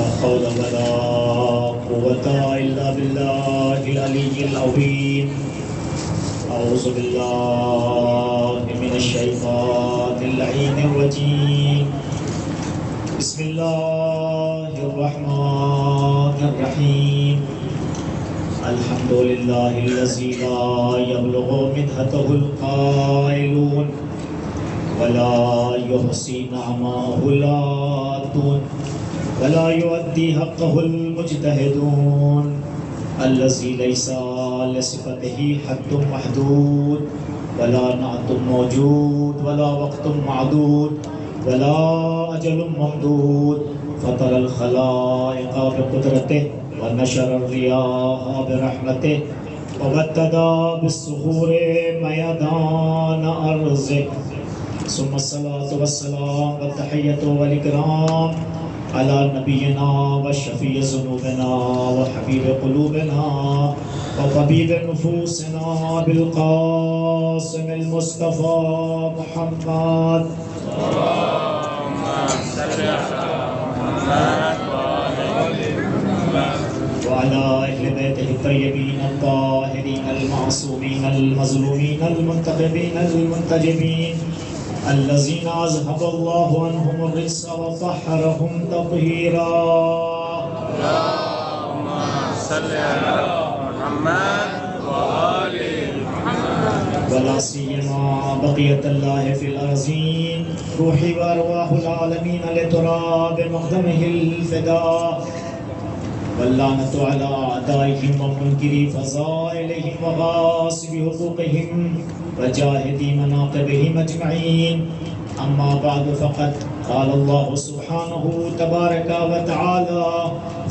لا حول ولا قوة إلا بالله العلي العظيم. أعوذ بالله من الشيطان اللعين الرجيم. بسم الله الرحمن الرحيم. الحمد لله الذي لا يبلغ مدحته القائلون ولا يحصي نعمه العادون ولا يؤدي حقه المجتهدون الذي ليس لصفته حد محدود ولا نعت موجود ولا وقت معدود ولا أجل ممدود. فطر الخلائق بقدرته ونشر الرياح برحمته وابتدى بالصخور ميدان أرضه. ثم الصلاة والسلام والتحية والإكرام على نبينا وشفيع ذنوبنا وحبيب قلوبنا وطبيب نفوسنا بالقاسم المصطفى محمد. اللهم صل على محمد وعلى أهل بيته الطيبين الطاهرين المعصومين المظلومين المنتقمين المنتجبين الذين أذهب الله عنهم الرجس وطهرهم تطهيرا. اللهم صل على محمد وآل محمد. ولا سيما بقية الله في الأرضين روحي وأرواح العالمين لتراب مقدمه الفداء. واللعنة على أعدائهم ومنكري فضائلهم وغاصب حقوقهم وجاهدي مناقبهم أجمعين. أما بعد فقد قال الله سبحانه تبارك وتعالى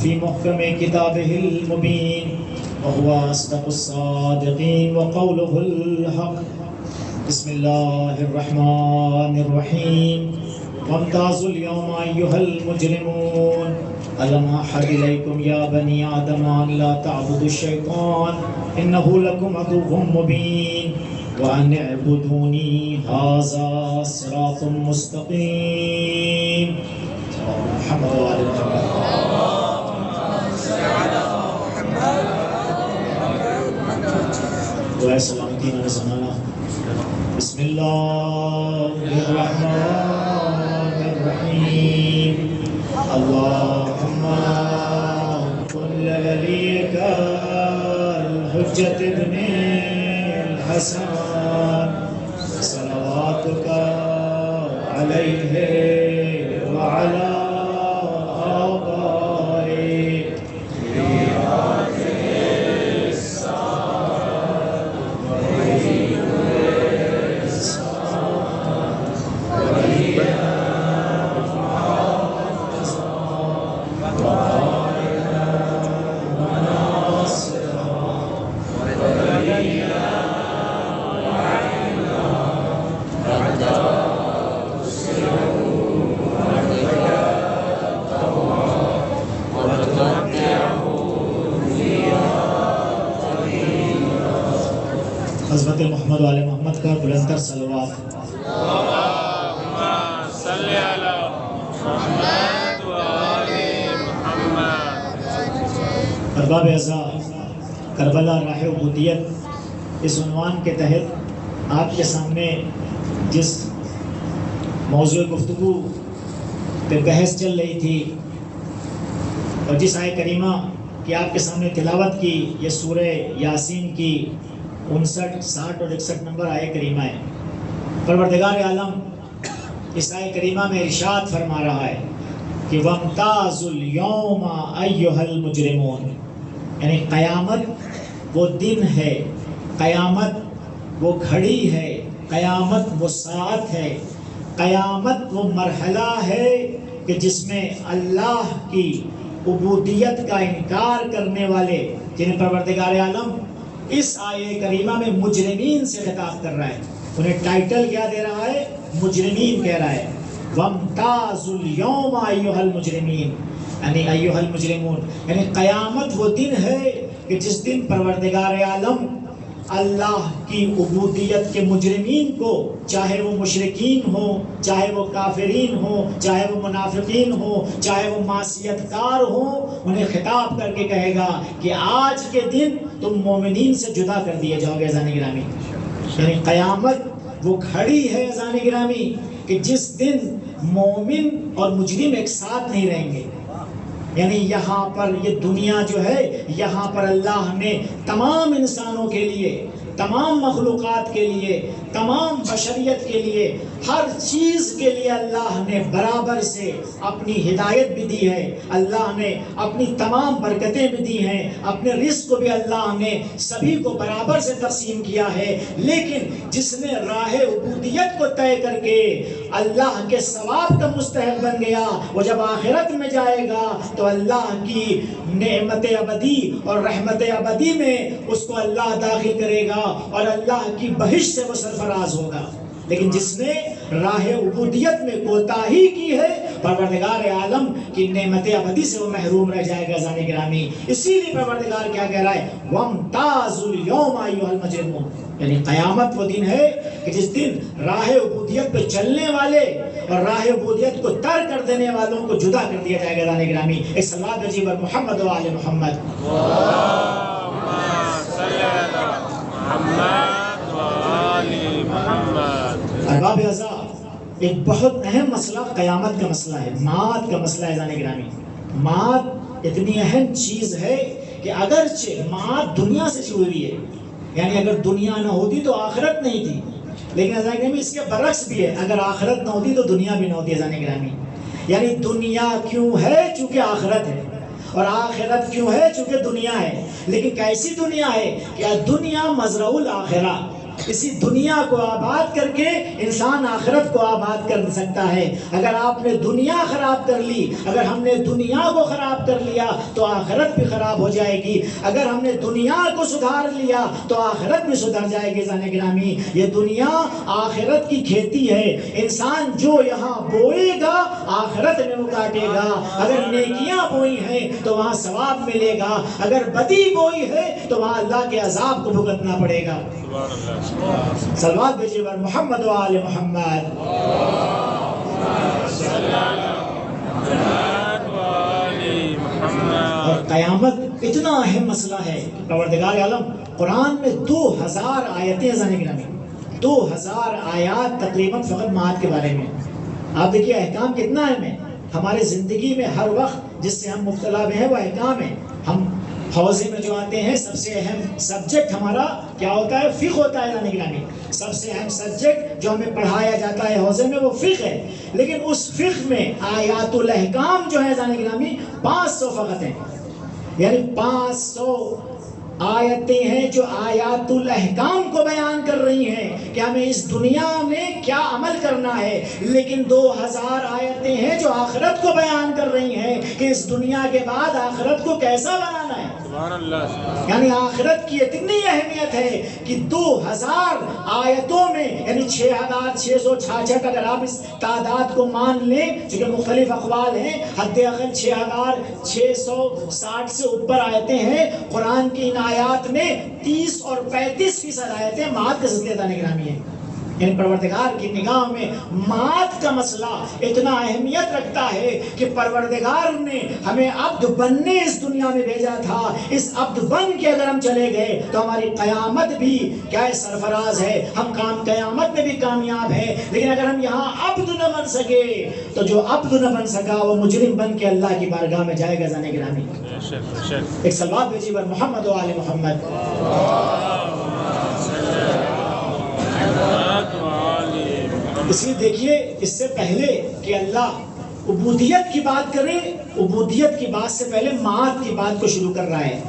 في محكم كتابه المبين وهو أصدق الصادقين وقوله الحق. بسم الله الرحمن الرحيم. وامتازوا اليوم أيها المجرمون ألم أعهد إليكم يا بني آدم أن لا تعبدوا الشيطان إنه لكم عدو مبين وأن اعبدوني هذا صراط مستقيم. محمد وآل محمد. دعائے سلامتی نہ زمانہ. بسم اللہ الرحمن الرحیم. اللهم كن لوليك الحجة ابن الحسن صلواتك عليه وعلى آبائه حضرت محمد وآل محمد کا بلندر صلوات. اللهم صل على محمد وآل محمد. ارباب اعزاء، کربلا راہ عبودیت اس عنوان کے تحت آپ کے سامنے جس موضوع گفتگو پہ بحث چل رہی تھی اور جس آیت کریمہ کی آپ کے سامنے تلاوت کی، یہ سورہ یاسین کی 59، 60 اور 61 نمبر آیت کریمہ ہے. پروردگار عالم اس آیت کریمہ میں ارشاد فرما رہا ہے کہ وَامْتَازُوا الْيَوْمَ أَيُّهَا الْمُجْرِمُونَ، یعنی قیامت وہ دن ہے، قیامت وہ گھڑی ہے، قیامت وہ ساعت ہے، قیامت وہ مرحلہ ہے کہ جس میں اللہ کی عبودیت کا انکار کرنے والے جنہیں پروردگار عالم اس آیے کریمہ میں مجرمین سے خطاب کر رہا ہے، انہیں ٹائٹل کیا دے رہا ہے؟ مجرمین کہہ رہا ہے. وَامْتَازُوا الْيَوْمَ أَيُّهَا الْمُجْرِمِينَ، یعنی ایھا المجرمون، یعنی قیامت وہ دن ہے کہ جس دن پروردگار عالم اللہ کی عبودیت کے مجرمین کو، چاہے وہ مشرکین ہو، چاہے وہ کافرین ہو، چاہے وہ منافقین ہو، چاہے وہ معصیت کار ہو، انہیں خطاب کر کے کہے گا کہ آج کے دن تم مومنین سے جدا کر دیے جاؤ گے عزیزان گرامی۔ یعنی قیامت وہ گھڑی ہے عزیزان گرامی کہ جس دن مومن اور مجرم ایک ساتھ نہیں رہیں گے۔ یعنی یہاں پر یہ دنیا جو ہے، یہاں پر اللہ نے تمام انسانوں کے لیے، تمام مخلوقات کے لیے، تمام بشریت کے لیے، ہر چیز کے لیے اللہ نے برابر سے اپنی ہدایت بھی دی ہے، اللہ نے اپنی تمام برکتیں بھی دی ہیں، اپنے رزق کو بھی اللہ نے سبھی کو برابر سے تقسیم کیا ہے۔ لیکن جس نے راہ عبودیت کو طے کر کے اللہ کے ثواب کا مستحق بن گیا، وہ جب آخرت میں جائے گا تو اللہ کی نعمت ابدی اور رحمت ابدی میں اس کو اللہ داخل کرے گا اور اللہ کی بہشت سے وہ سرفراز ہوگا۔ لیکن جس نے راہ عبودیت میں کوتاہی کی ہے، پروردگار عالم کی نعمت ابدی سے وہ محروم رہ جائے گا عزیزان گرامی۔ اسی لیے پروردگار کیا کہہ رہا ہے، وَامْتَازُوا الْيَوْمَ أَيُّهَا الْمُجْرِمُونَ، یعنی قیامت وہ دن ہے کہ جس دن راہ عبودیت پہ چلنے والے اور راہ عبودیت کو ترک کر دینے والوں کو جدا کر دیا جائے گا عزیزان گرامی۔ ایک صلوات بھیجیے بر محمد و آل محمد۔ اللہم صلی علی محمد و آل محمد۔ احباب اعزاء، ایک بہت اہم مسئلہ قیامت کا مسئلہ ہے، معاد کا مسئلہ ہے عزیزان گرامی۔ معاد اتنی اہم چیز ہے کہ اگرچہ معاد دنیا سے شروع ہوئی ہے، یعنی اگر دنیا نہ ہوتی تو آخرت نہیں تھی، لیکن عزیزان گرامی اس کے برعکس بھی ہے، اگر آخرت نہ ہوتی تو دنیا بھی نہ ہوتی عزیزان گرامی۔ یعنی دنیا کیوں ہے؟ چونکہ آخرت ہے، اور آخرت کیوں ہے؟ چونکہ دنیا ہے۔ لیکن کیسی دنیا ہے؟ کہ دنیا مزرع الآخرہ، اسی دنیا کو آباد کر کے انسان آخرت کو آباد کر سکتا ہے۔ اگر آپ نے دنیا خراب کر لی، اگر ہم نے دنیا کو خراب کر لیا تو آخرت بھی خراب ہو جائے گی، اگر ہم نے دنیا کو سدھار لیا تو آخرت بھی سدھر جائے گی عزیزان گرامی۔ یہ دنیا آخرت کی کھیتی ہے، انسان جو یہاں بوئے گا آخرت میں وہ کاٹے گا۔ اگر نیکیاں بوئی ہیں تو وہاں ثواب ملے گا، اگر بدی بوئی ہے تو وہاں اللہ کے عذاب کو بھگتنا پڑے گا۔ صلوات بھیجیے بر محمد و آل محمد۔ اور قیامت اتنا اہم مسئلہ ہے کہ پروردگار عالم قرآن میں 2000 آیتیں عزیزان گرامی، 2000 آیات تقریباً فقط معاد کے بارے میں۔ آپ دیکھیے احکام کتنا اہم ہے ہمارے زندگی میں، ہر وقت جس سے ہم مبتلا میں ہیں وہ احکام ہے۔ ہم حوضے میں جو آتے ہیں سب سے اہم سبجیکٹ ہمارا کیا ہوتا ہے؟ فقہ ہوتا ہے عزیزان گرامی۔ سب سے اہم سبجیکٹ جو ہمیں پڑھایا جاتا ہے حوضے میں وہ فقہ ہے، لیکن اس فقہ میں آیات الاحکام جو ہے عزیزان گرامی 500 فقط ہیں، یعنی 500 آیتیں ہیں جو آیات الاحکام کو بیان کر رہی ہیں کہ ہمیں اس دنیا میں کیا عمل کرنا ہے، لیکن 2000 آیتیں ہیں جو آخرت کو بیان کر رہی ہیں کہ اس دنیا کے بعد آخرت کو کیسا بنانا ہے۔ سبحان اللہ۔ یعنی آخرت کی اتنی اہمیت ہے کہ 2000 آیتوں میں، یعنی 6666 اگر آپ اس تعداد کو مان لیں، چونکہ مختلف اقوال ہیں، حد اقل 6660 سے اوپر آیتیں ہیں۔ قرآن کی ان آیات میں 30 اور 35% آیتیں معاد کے سلسلے دانے گرامی ہیں۔ یعنی پروردگار کی نگاہ میں معاد کا مسئلہ اتنا اہمیت رکھتا ہے کہ پروردگار نے ہمیں عبد بننے اس دنیا میں بھیجا تھا۔ اس عبد بن کے اگر ہم چلے گئے تو ہماری قیامت بھی کیا ہے؟ سرفراز ہے، ہم قیامت میں بھی کامیاب ہے۔ لیکن اگر ہم یہاں عبد نہ بن سکے تو جو عبد نہ بن سکا وہ مجرم بن کے اللہ کی بارگاہ میں جائے گا عزیزان گرامی۔ ایک صلوات بھیجیے بر محمد و آل محمد۔ اس لیے دیکھیے اس سے پہلے کہ اللہ عبودیت کی بات کرے، عبودیت کی بات سے پہلے معاد کی بات کو شروع کر رہا ہے۔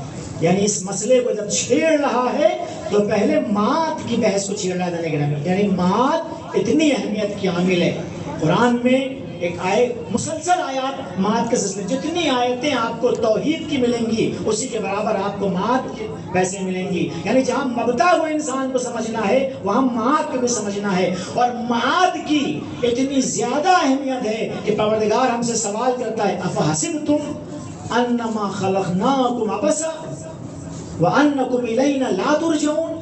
یعنی اس مسئلے کو جب چھیڑ رہا ہے تو پہلے معاد کی بحث کو چھیڑ رہا ہے۔ یعنی معاد اتنی اہمیت کی حامل ہے۔ قرآن میں ایک مسلسل آیات معاد کے سلسلے، جتنی آیتیں آپ کو توحید کی ملیں گی اسی کے برابر آپ کو معاد کے ویسے ملیں گی۔ یعنی جہاں مبدا ہوئے انسان کو سمجھنا ہے وہاں معاد کو بھی سمجھنا ہے، اور معاد کی اتنی زیادہ اہمیت ہے کہ پروردگار ہم سے سوال کرتا ہے، افحسبتم انما خلقناکم عبثا وانکم الینا لا ترجعون۔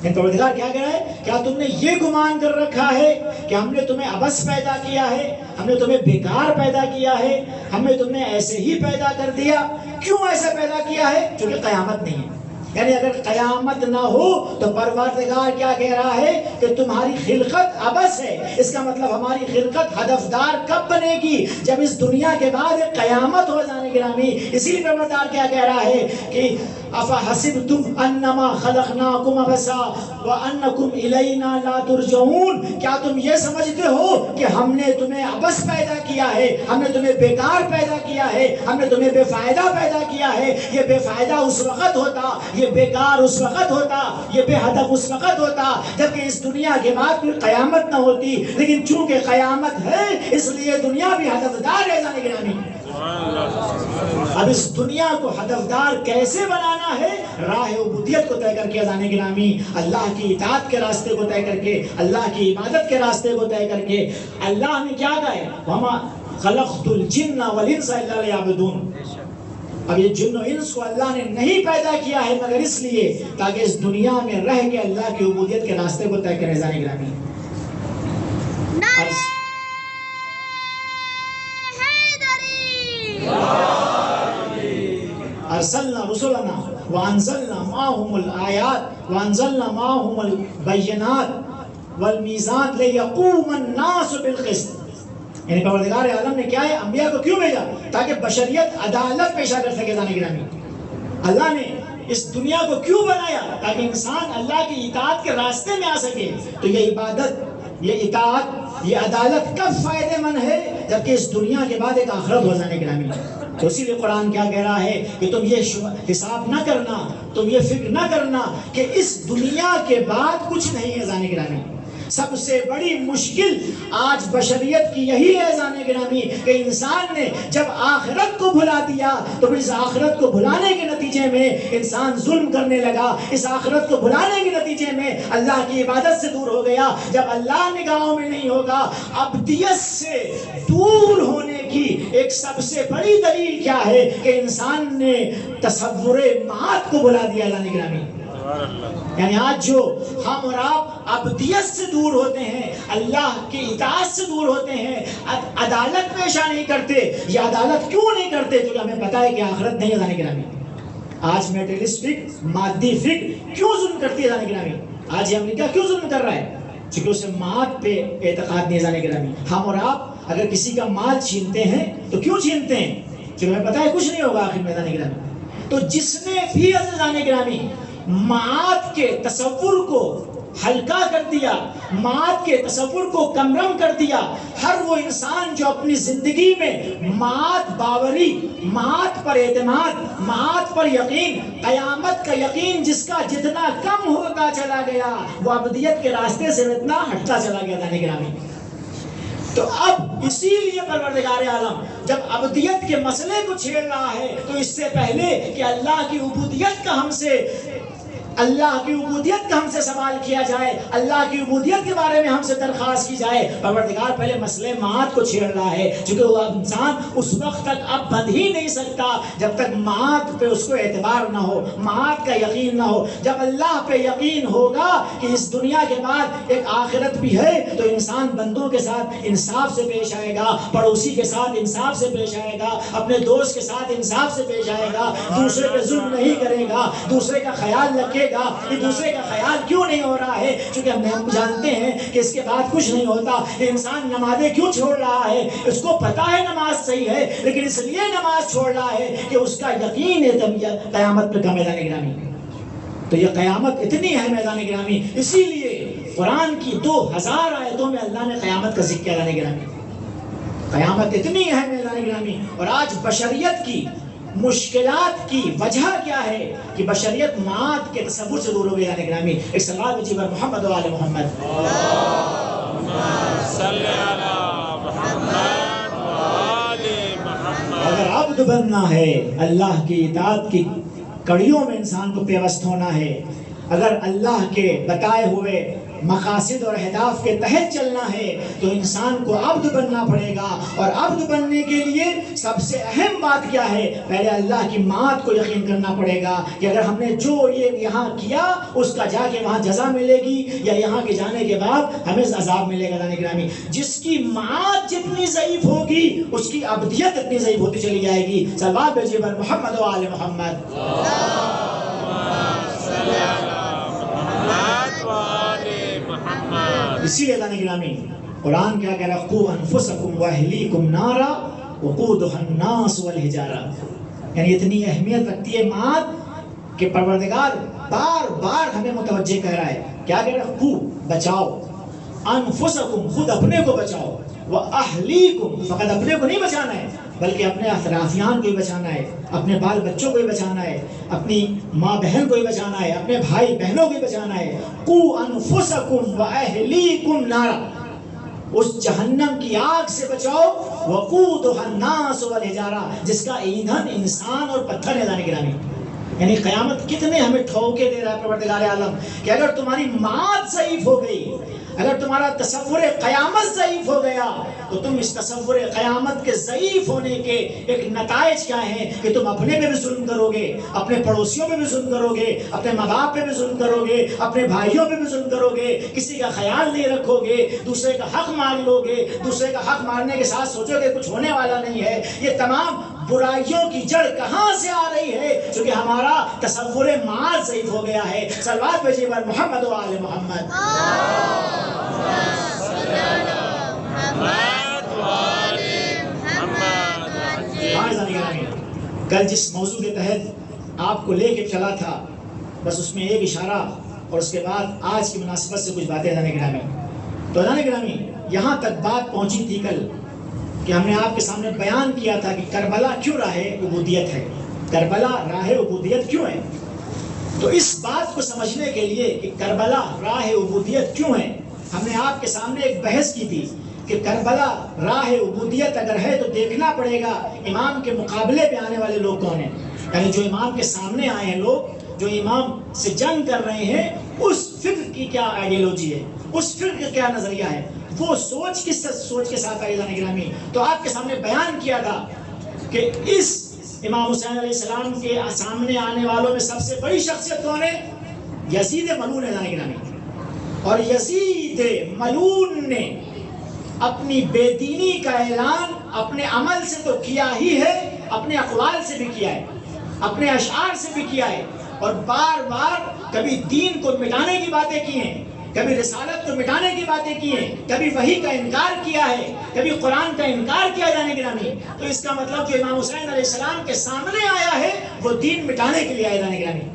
پروردگار کیا کہہ رہا ہے؟ کیا تم نے یہ گمان کر رکھا ہے کہ ہم نے تمہیں عبث پیدا کیا ہے، ہم نے تمہیں بیکار پیدا کیا ہے، ہم نے تمہیں ایسے ہی پیدا کر دیا؟ کیوں ایسا پیدا کیا ہے؟ چونکہ قیامت نہیں ہے. یعنی اگر قیامت نہ ہو تو پروردگار کیا کہہ رہا ہے کہ تمہاری خلقت عبث ہے. اس کا مطلب ہماری خلقت ہدفدار کب بنے گی؟ جب اس دنیا کے بعد قیامت ہو جانے گرامی. اسی لیے پروردگار کیا کہہ رہا ہے کہ افحسبتم انما خلقناکم عبثا وانکم الینا لا ترجعون. کیا تم یہ سمجھتے ہو کہ ہم نے تمہیں عبث پیدا کیا ہے، ہم نے تمہیں بیکار پیدا کیا ہے، ہم نے تمہیں بے فائدہ پیدا کیا ہے؟ یہ بے فائدہ اس وقت ہوتا، یہ بیکار اس وقت ہوتا، یہ بے ہدف اس وقت ہوتا جبکہ اس دنیا کے بعد کوئی قیامت نہ ہوتی. لیکن چونکہ قیامت ہے اس لیے دنیا بھی ہدفدار ہے جانے گرامی. اب اس دنیا کو ہدفدار کیسے بنانا ہے؟ راہ عبودیت کو طے کر کے جانے گرامی، اللہ کی اطاعت کے راستے کو طے کر کے، اللہ کی عبادت کے راستے کو طے کر کے. اللہ نے کیا کہا ہے؟ وَمَا خَلَقْتُ الْجِنَّ وَالْإِنسَ إِلَّا لِيَعْبُدُونِ. اب یہ جن و انس کو اللہ نے نہیں پیدا کیا ہے مگر اس لیے تاکہ اس دنیا میں رہ کے اللہ کی عبودیت کے راستے کو طے کرے جانے گرامی. ارسلنا رسلنا وانزلنا معهم الآیات وانزلنا معهم البینات والمیزان لیقوم الناس بالقسط. یعنی پروردگار عالم نے کیا ہے؟ انبیاء کو کیوں بھیجا؟ تاکہ بشریت عدالت پیشہ کر سکے جانے گرامی. اللہ نے اس دنیا کو کیوں بنایا؟ تاکہ انسان اللہ کی اطاعت کے راستے میں آ سکے. تو یہ عبادت، یہ اطاعت، یہ عدالت کب فائدہ مند ہے؟ جبکہ اس دنیا کے بعد ایک آخرت ہو جانے گرامی. تو اسی لیے قرآن کیا کہہ رہا ہے کہ تم یہ حساب نہ کرنا، تم یہ فکر نہ کرنا کہ اس دنیا کے بعد کچھ نہیں ہے جانے گرامی. سب سے بڑی مشکل آج بشریت کی یہی ہے جانے گرامی کہ انسان نے جب آخرت کو بھلا دیا تو پھر اس آخرت کو بھلانے کے نتیجے میں انسان ظلم کرنے لگا. اس آخرت کو بھلانے کے نتیجے میں اللہ کی عبادت سے دور ہو گیا. جب اللہ نگاہوں میں نہیں ہوگا، ابدیت سے دور ہونے کی ایک سب سے بڑی دلیل کیا ہے کہ انسان نے تصور معاد کو بھلا دیا جانے گرامی. یعنی آج جو ہم اور آپ ابدیت سے دور ہوتے ہیں، اللہ کی اطاعت سے دور ہوتے ہیں، عدالت پیشہ نہیں کرتے. یہ عدالت کیوں نہیں کرتے؟ کیونکہ ہمیں پتا ہے کہ آخرت نہیں ہے جانے گرامی. آج میٹریلسٹک مادی فکر کیوں ظلم کرتی ہے جانے گرامی؟ آج یہ امریکہ کیوں ظلم کر رہا ہے؟ چونکہ اسے ماد پہ اعتقاد نہیں جانے گرامی. ہم اور آپ اگر کسی کا مال چھینتے ہیں تو کیوں چھینتے ہیں؟ چونکہ ہمیں پتا ہے کچھ نہیں ہوگا آخر میں جانے گرامی. تو جس نے بھی جانے گرامی معاد کے تصور کو ہلکا کر دیا، معاد کے تصور کو کمرم کر دیا، ہر وہ انسان جو اپنی زندگی میں معاد باوری، معاد پر اعتماد، معاد پر یقین، قیامت کا یقین جس کا جتنا کم ہوتا چلا گیا وہ ابدیت کے راستے سے اتنا ہٹتا چلا گیا جانے گرامی. تو اب اسی لیے پروردگار عالم جب ابدیت کے مسئلے کو چھیڑ رہا ہے تو اس سے پہلے کہ اللہ کی عبودیت کا ہم سے سوال کیا جائے، اللہ کی عبودیت کے بارے میں ہم سے درخواست کی جائے، پروردگار پہلے مسئلے معاد کو چھیڑ رہا ہے. چونکہ وہ انسان اس وقت تک اب بندھ ہی نہیں سکتا جب تک معاد پہ اس کو اعتبار نہ ہو، معاد کا یقین نہ ہو. جب اللہ پہ یقین ہوگا کہ اس دنیا کے بعد ایک آخرت بھی ہے تو انسان بندوں کے ساتھ انصاف سے پیش آئے گا، پڑوسی کے ساتھ انصاف سے پیش آئے گا، اپنے دوست کے ساتھ انصاف سے پیش آئے گا، دوسرے پہ ظلم نہیں کرے گا، دوسرے کا خیال رکھے گا. کہ دوسرے کا خیال کیوں نہیں ہو رہا ہے؟ چونکہ ہم جانتے ہیں کہ اس کے بعد کچھ نہیں ہوتا. انسان نمازیں کیوں چھوڑ رہا ہے؟ اس کو پتا ہے نماز صحیح ہے لیکن اس لیے نماز چھوڑ رہا ہے کہ اس کا یقین ہے قیامت پہ کا میدان گرامی. تو یہ قیامت اتنی ہے میدان گرامی، اسی لیے قرآن کی 2000 آیتوں میں اللہ نے قیامت کا ذکر کیا میدان گرامی. قیامت اتنی ہے میدان گرامی. اور آج بشریت کی مشکلات کی وجہ کیا ہے کہ بشریت معاد کے تصور سے دور ہو گئی جانے گرامی. ایک سلوات بچی پر محمد و آل محمد. صلی علی محمد و آل محمد. اگر عبد بننا ہے، اللہ کی اطاعت کی کڑیوں میں انسان کو پیوست ہونا ہے، اگر اللہ کے بتائے ہوئے مقاصد اور اہداف کے تحت چلنا ہے تو انسان کو عبد بننا پڑے گا، اور عبد بننے کے لیے سب سے اہم بات کیا ہے؟ پہلے اللہ کی معاد کو یقین کرنا پڑے گا کہ اگر ہم نے جو یہ یہاں کیا اس کا جا کے وہاں جزا ملے گی، یا یہاں کے جانے کے بعد ہمیں عذاب ملے گا۔ گرامی، جس کی معاد جتنی ضعیف ہوگی اس کی عبدیت اتنی ضعیف ہوتی چلی جائے گی۔ صلوات بھیجیے بر محمد و آل محمد۔ اسی لیے اللہ گرامی قرآن کیا کہہ رہا؟ قوا انفسکم واہلیکم نارا وقودها الناس والحجارہ، یعنی اتنی اہمیت رکھتی ہے معاد کہ پروردگار بار بار ہمیں متوجہ کہہ رہا ہے۔ کیا کہہ رہا ہے؟ قو، بچاؤ، انفسکم، خود اپنے کو بچاؤ، واہلیکم، فقط اپنے کو نہیں بچانا ہے بلکہ اپنے اطرافیان کو ہی بچانا ہے، اپنے بال بچوں کو ہی بچانا ہے، اپنی ماں بہن کو ہی بچانا ہے، اپنے بھائی بہنوں کو ہی بچانا ہے۔ قو انفسکم واہلیکم نارا، اس جہنم کی آگ سے بچاؤ، وقودها الناس والحجارہ، جس کا ایندھن انسان اور پتھر ہے۔ لانے گرامی، یعنی قیامت کتنے ہمیں ٹھوکے دے رہا ہے پروردگار عالم کہ اگر تمہاری معاد ضعیف ہو گئی، اگر تمہارا تصور قیامت ضعیف ہو گیا تو تم اس تصور قیامت کے ضعیف ہونے کے ایک نتائج کیا ہیں کہ تم اپنے پہ بھی ظلم کرو گے، اپنے پڑوسیوں پہ بھی ظلم کرو گے، اپنے ماں باپ پہ بھی ظلم کرو گے، اپنے بھائیوں پہ بھی ظلم کرو گے، کسی کا خیال نہیں رکھو گے، دوسرے کا حق مار لو گے، دوسرے کا حق مارنے کے ساتھ سوچو گے کچھ ہونے والا نہیں ہے۔ یہ تمام برائیوں کی جڑ کہاں سے آ رہی ہے؟ چونکہ ہمارا تصور معاد ضعیف ہو گیا ہے۔ صلوات بھیجیے بر محمد و آل محمد۔ کل جس موضوع کے تحت آپ کو لے کے چلا تھا، بس اس میں ایک اشارہ اور اس کے بعد آج کی مناسبت سے کچھ باتیں ادانے گرامی۔ تو ادانے گرامی یہاں تک بات پہنچی تھی کل کہ ہم نے آپ کے سامنے بیان کیا تھا کہ کربلا کیوں راہ عبودیت ہے، کربلا راہ عبودیت کیوں ہے۔ تو اس بات کو سمجھنے کے لیے کہ کربلا راہ عبودیت کیوں ہے، ہم نے آپ کے سامنے ایک بحث کی تھی کہ کربلا راہ عبودیت اگر ہے تو دیکھنا پڑے گا امام کے مقابلے پہ آنے والے لوگ کون ہیں، یعنی جو امام کے سامنے آئے ہیں لوگ، جو امام سے جنگ کر رہے ہیں، اس فکر کی کیا آئیڈیالوجی ہے، اس فکر کا کیا نظریہ ہے، وہ سوچ کس سوچ کے ساتھ آئی جانے گرامی۔ تو آپ کے سامنے بیان کیا تھا کہ اس امام حسین علیہ السلام کے سامنے آنے والوں میں سب سے بڑی شخصیت کون ہے؟ یزید ملعون ہے جانے گرامی۔ اور یزید ملعون نے اپنی بے دینی کا اعلان اپنے عمل سے تو کیا ہی ہے، اپنے اقوال سے بھی کیا ہے، اپنے اشعار سے بھی کیا ہے، اور بار بار کبھی دین کو مٹانے کی باتیں کی ہیں، کبھی رسالت کو مٹانے کی باتیں کی ہیں، کبھی وحی کا انکار کیا ہے، کبھی قرآن کا انکار کیا جانے گرامی۔ تو اس کا مطلب جو امام حسین علیہ السلام کے سامنے آیا ہے وہ دین مٹانے کے لیے آیا جانے گرامی،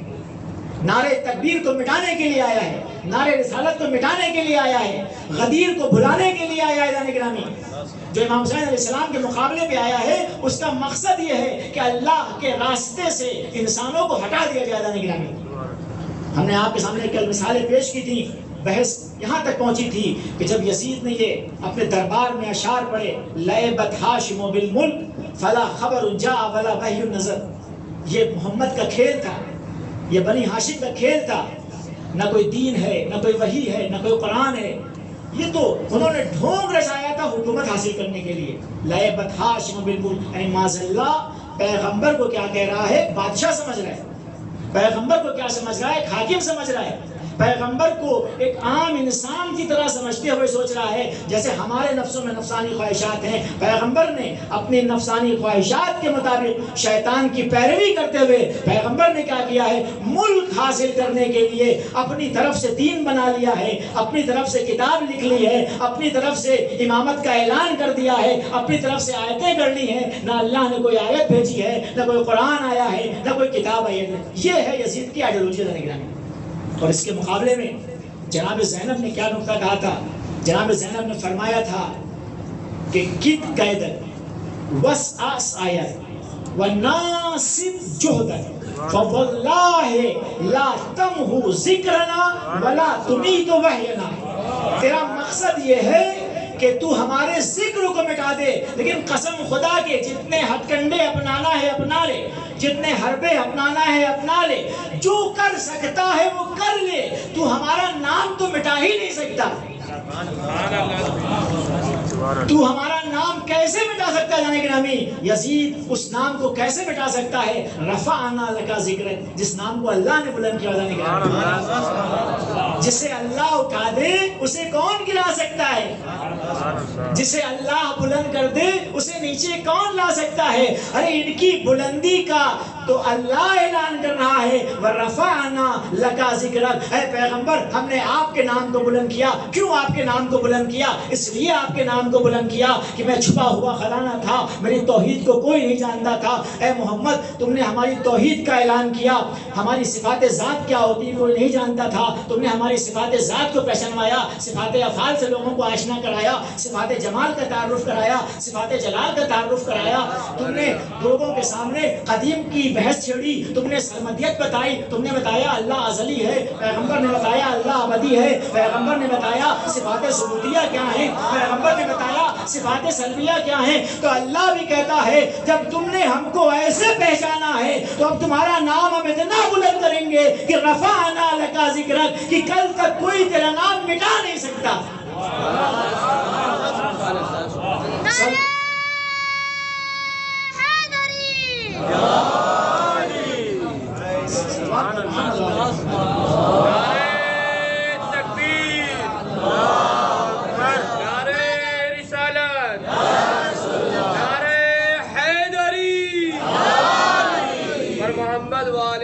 نعرے تکبیر کو مٹانے کے لیے آیا ہے، نعرے رسالت کو مٹانے کے لیے آیا ہے، غدیر کو بھلانے کے لیے آیا ہے جانے گرامی۔ جو امام حسین علیہ السلام کے مقابلے پہ آیا ہے اس کا مقصد یہ ہے کہ اللہ کے راستے سے انسانوں کو ہٹا دیا جائے جانے گرامی۔ ہم نے آپ کے سامنے کل مثالیں پیش کی تھی، بحث یہاں تک پہنچی تھی کہ جب یزید نے یہ اپنے دربار میں اشعار پڑھے، لعبت ہاشم بالملک فلا خبر جاء ولا وحی نظر، یہ محمد کا کھیل تھا، یہ بنی ہاشم کا کھیل تھا، نہ کوئی دین ہے، نہ کوئی وحی ہے، نہ کوئی قرآن ہے، یہ تو انہوں نے ڈھونگ رچایا تھا حکومت حاصل کرنے کے لیے۔ لعبت ہاشم بالملک، یعنی معاذ اللہ پیغمبر کو کیا کہہ رہا ہے؟ بادشاہ سمجھ رہا ہے، پیغمبر کو کیا سمجھ رہا ہے؟ حاکم سمجھ رہا ہے، پیغمبر کو ایک عام انسان کی طرح سمجھتے ہوئے سوچ رہا ہے جیسے ہمارے نفسوں میں نفسانی خواہشات ہیں۔ پیغمبر نے اپنی نفسانی خواہشات کے مطابق شیطان کی پیروی کرتے ہوئے پیغمبر نے کیا کیا ہے؟ ملک حاصل کرنے کے لیے اپنی طرف سے دین بنا لیا ہے، اپنی طرف سے کتاب لکھ لی ہے، اپنی طرف سے امامت کا اعلان کر دیا ہے، اپنی طرف سے آیتیں کر لی ہیں۔ نہ اللہ نے کوئی آیت بھیجی ہے، نہ کوئی قرآن آیا ہے، نہ کوئی کتاب آئی ہے۔ یہ ہے یزید کی آئیڈیالوجی نگرانی۔ اور اس کے مقابلے میں جناب زینب نے کیا نکتہ کہا تھا؟ جناب زینب نے فرمایا تھا کہ کت قیدت وسعس آیت وناسب جہدت فواللہ لا تمہو ذکرنا ولا تمیت وحینا۔ تیرا مقصد یہ ہے کہ تو ہمارے ذکر کو مٹا دے، لیکن قسم خدا کے جتنے ہتھ کنڈے اپنانا ہے اپنا لے، جتنے حربے اپنانا ہے اپنا لے، جو کر سکتا ہے وہ کر لے، تو ہمارا نام تو مٹا ہی نہیں سکتا۔ تو ہمارا نام کیسے مٹا سکتا ہے جانے گرامی؟ یزید اس نام کو کیسے مٹا سکتا ہے؟ رفعنا لک ذکرک، جس نام کو اللہ نے بلند کیا جانے گرامی، جسے اللہ اٹھا دے اسے کون گرا سکتا ہے؟ جسے اللہ بلند کر دے اسے نیچے کون لا سکتا ہے؟ ارے ان کی بلندی کا تو اللہ اعلان کر رہا ہے، وَرَفَعْنَا لَكَ ذِكْرَكَ، اے پیغمبر ہم نے آپ کے نام کو بلند کیا۔ کیوں آپ کے نام کو بلند کیا؟ اس لیے آپ کے نام کو بلند کیا کہ میں چھپا ہوا خزانہ تھا، میری توحید کو کوئی نہیں جانتا تھا۔ اے محمد تم نے ہماری توحید کا اعلان کیا، ہماری صفات ذات کیا ہوتی کوئی نہیں جانتا تھا، تم نے ہماری صفات ذات کو پہچانوایا، صفات افعال سے لوگوں کو آشنا کرایا، صفات جمال کا تعارف کرایا، صفات جلال کا تعارف کرایا، تم نے لوگوں کے سامنے قدیم کی بحث چھیڑی، تم نے سرمدیت بتائی، تم نے بتایا اللہ ازلی ہے، پیغمبر نے بتایا اللہ ابدی ہے، پیغمبر نے بتایا صفات ثبوتیہ کیا ہیں، پیغمبر نے بتایا صفات سلبیہ کیا ہیں۔ تو اللہ بھی کہتا ہے جب تم نے ہم کو ایسے پہچانا ہے تو اب تمہارا نام ہم اتنا بلند کریں گے کہ رفعنا لک ذکرک، کہ کل تک کوئی تیرا نام مٹا نہیں سکتا۔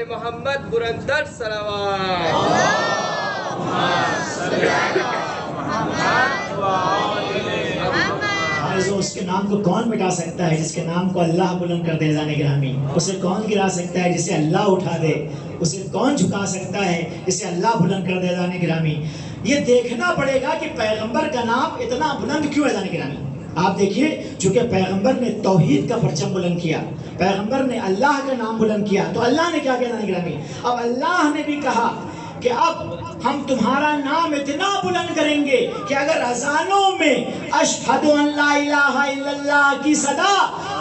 محمد برندر صلوات۔ اس کے نام کو کون مٹا سکتا ہے؟ جس کے نام کو اللہ بلند کر دے جانے گرامی، اسے کون گرا سکتا ہے؟ جسے اللہ اٹھا دے، اسے کون جھکا سکتا ہے؟ جسے اللہ بلند کر دے جانے گرامی۔ یہ دیکھنا پڑے گا کہ پیغمبر کا نام اتنا بلند کیوں ہے جانے گرامی۔ آپ دیکھیے چونکہ پیغمبر نے توحید کا پرچم بلند کیا، پیغمبر نے اللہ کا نام بلند کیا، تو اللہ نے کیا کہا جانے گرامی؟ اب اللہ نے بھی کہا کہ اب ہم تمہارا نام اتنا بلند کریں گے کہ اگر اذانوں میں اشہد ان لا الہ الا اللہ کی صدا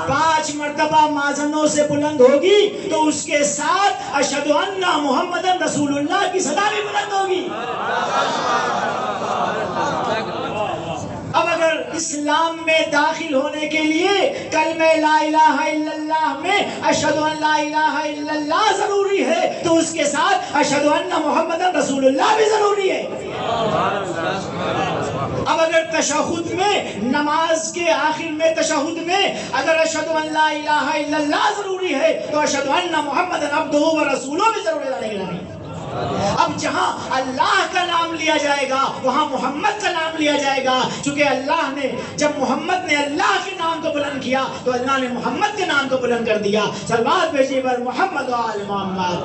5 مرتبہ مازنوں سے بلند ہوگی تو اس کے ساتھ اشہد ان محمد رسول اللہ کی صدا بھی بلند ہوگی۔ اب اگر اسلام میں داخل ہونے کے لیے کلمہ لا الہ الا اللہ میں اشہد ان لا الہ الا اللہ ضروری ہے تو اس کے ساتھ اشہد ان محمد رسول اللہ بھی ضروری ہے۔ اب اگر تشہد میں نماز کے آخر میں تشہد میں اگر اشہد ان لا الہ الا اللہ ضروری ہے تو اشہد ان محمد عبدہ و رسولہ بھی ضروری ہے۔ اب جہاں اللہ کا نام لیا جائے گا وہاں محمد کا نام لیا جائے گا، چونکہ اللہ نے جب محمد نے اللہ کے نام کو بلند کیا تو اللہ نے محمد کے نام کو بلند کر دیا۔ صلوات بھیجیے بر محمد و آل محمد۔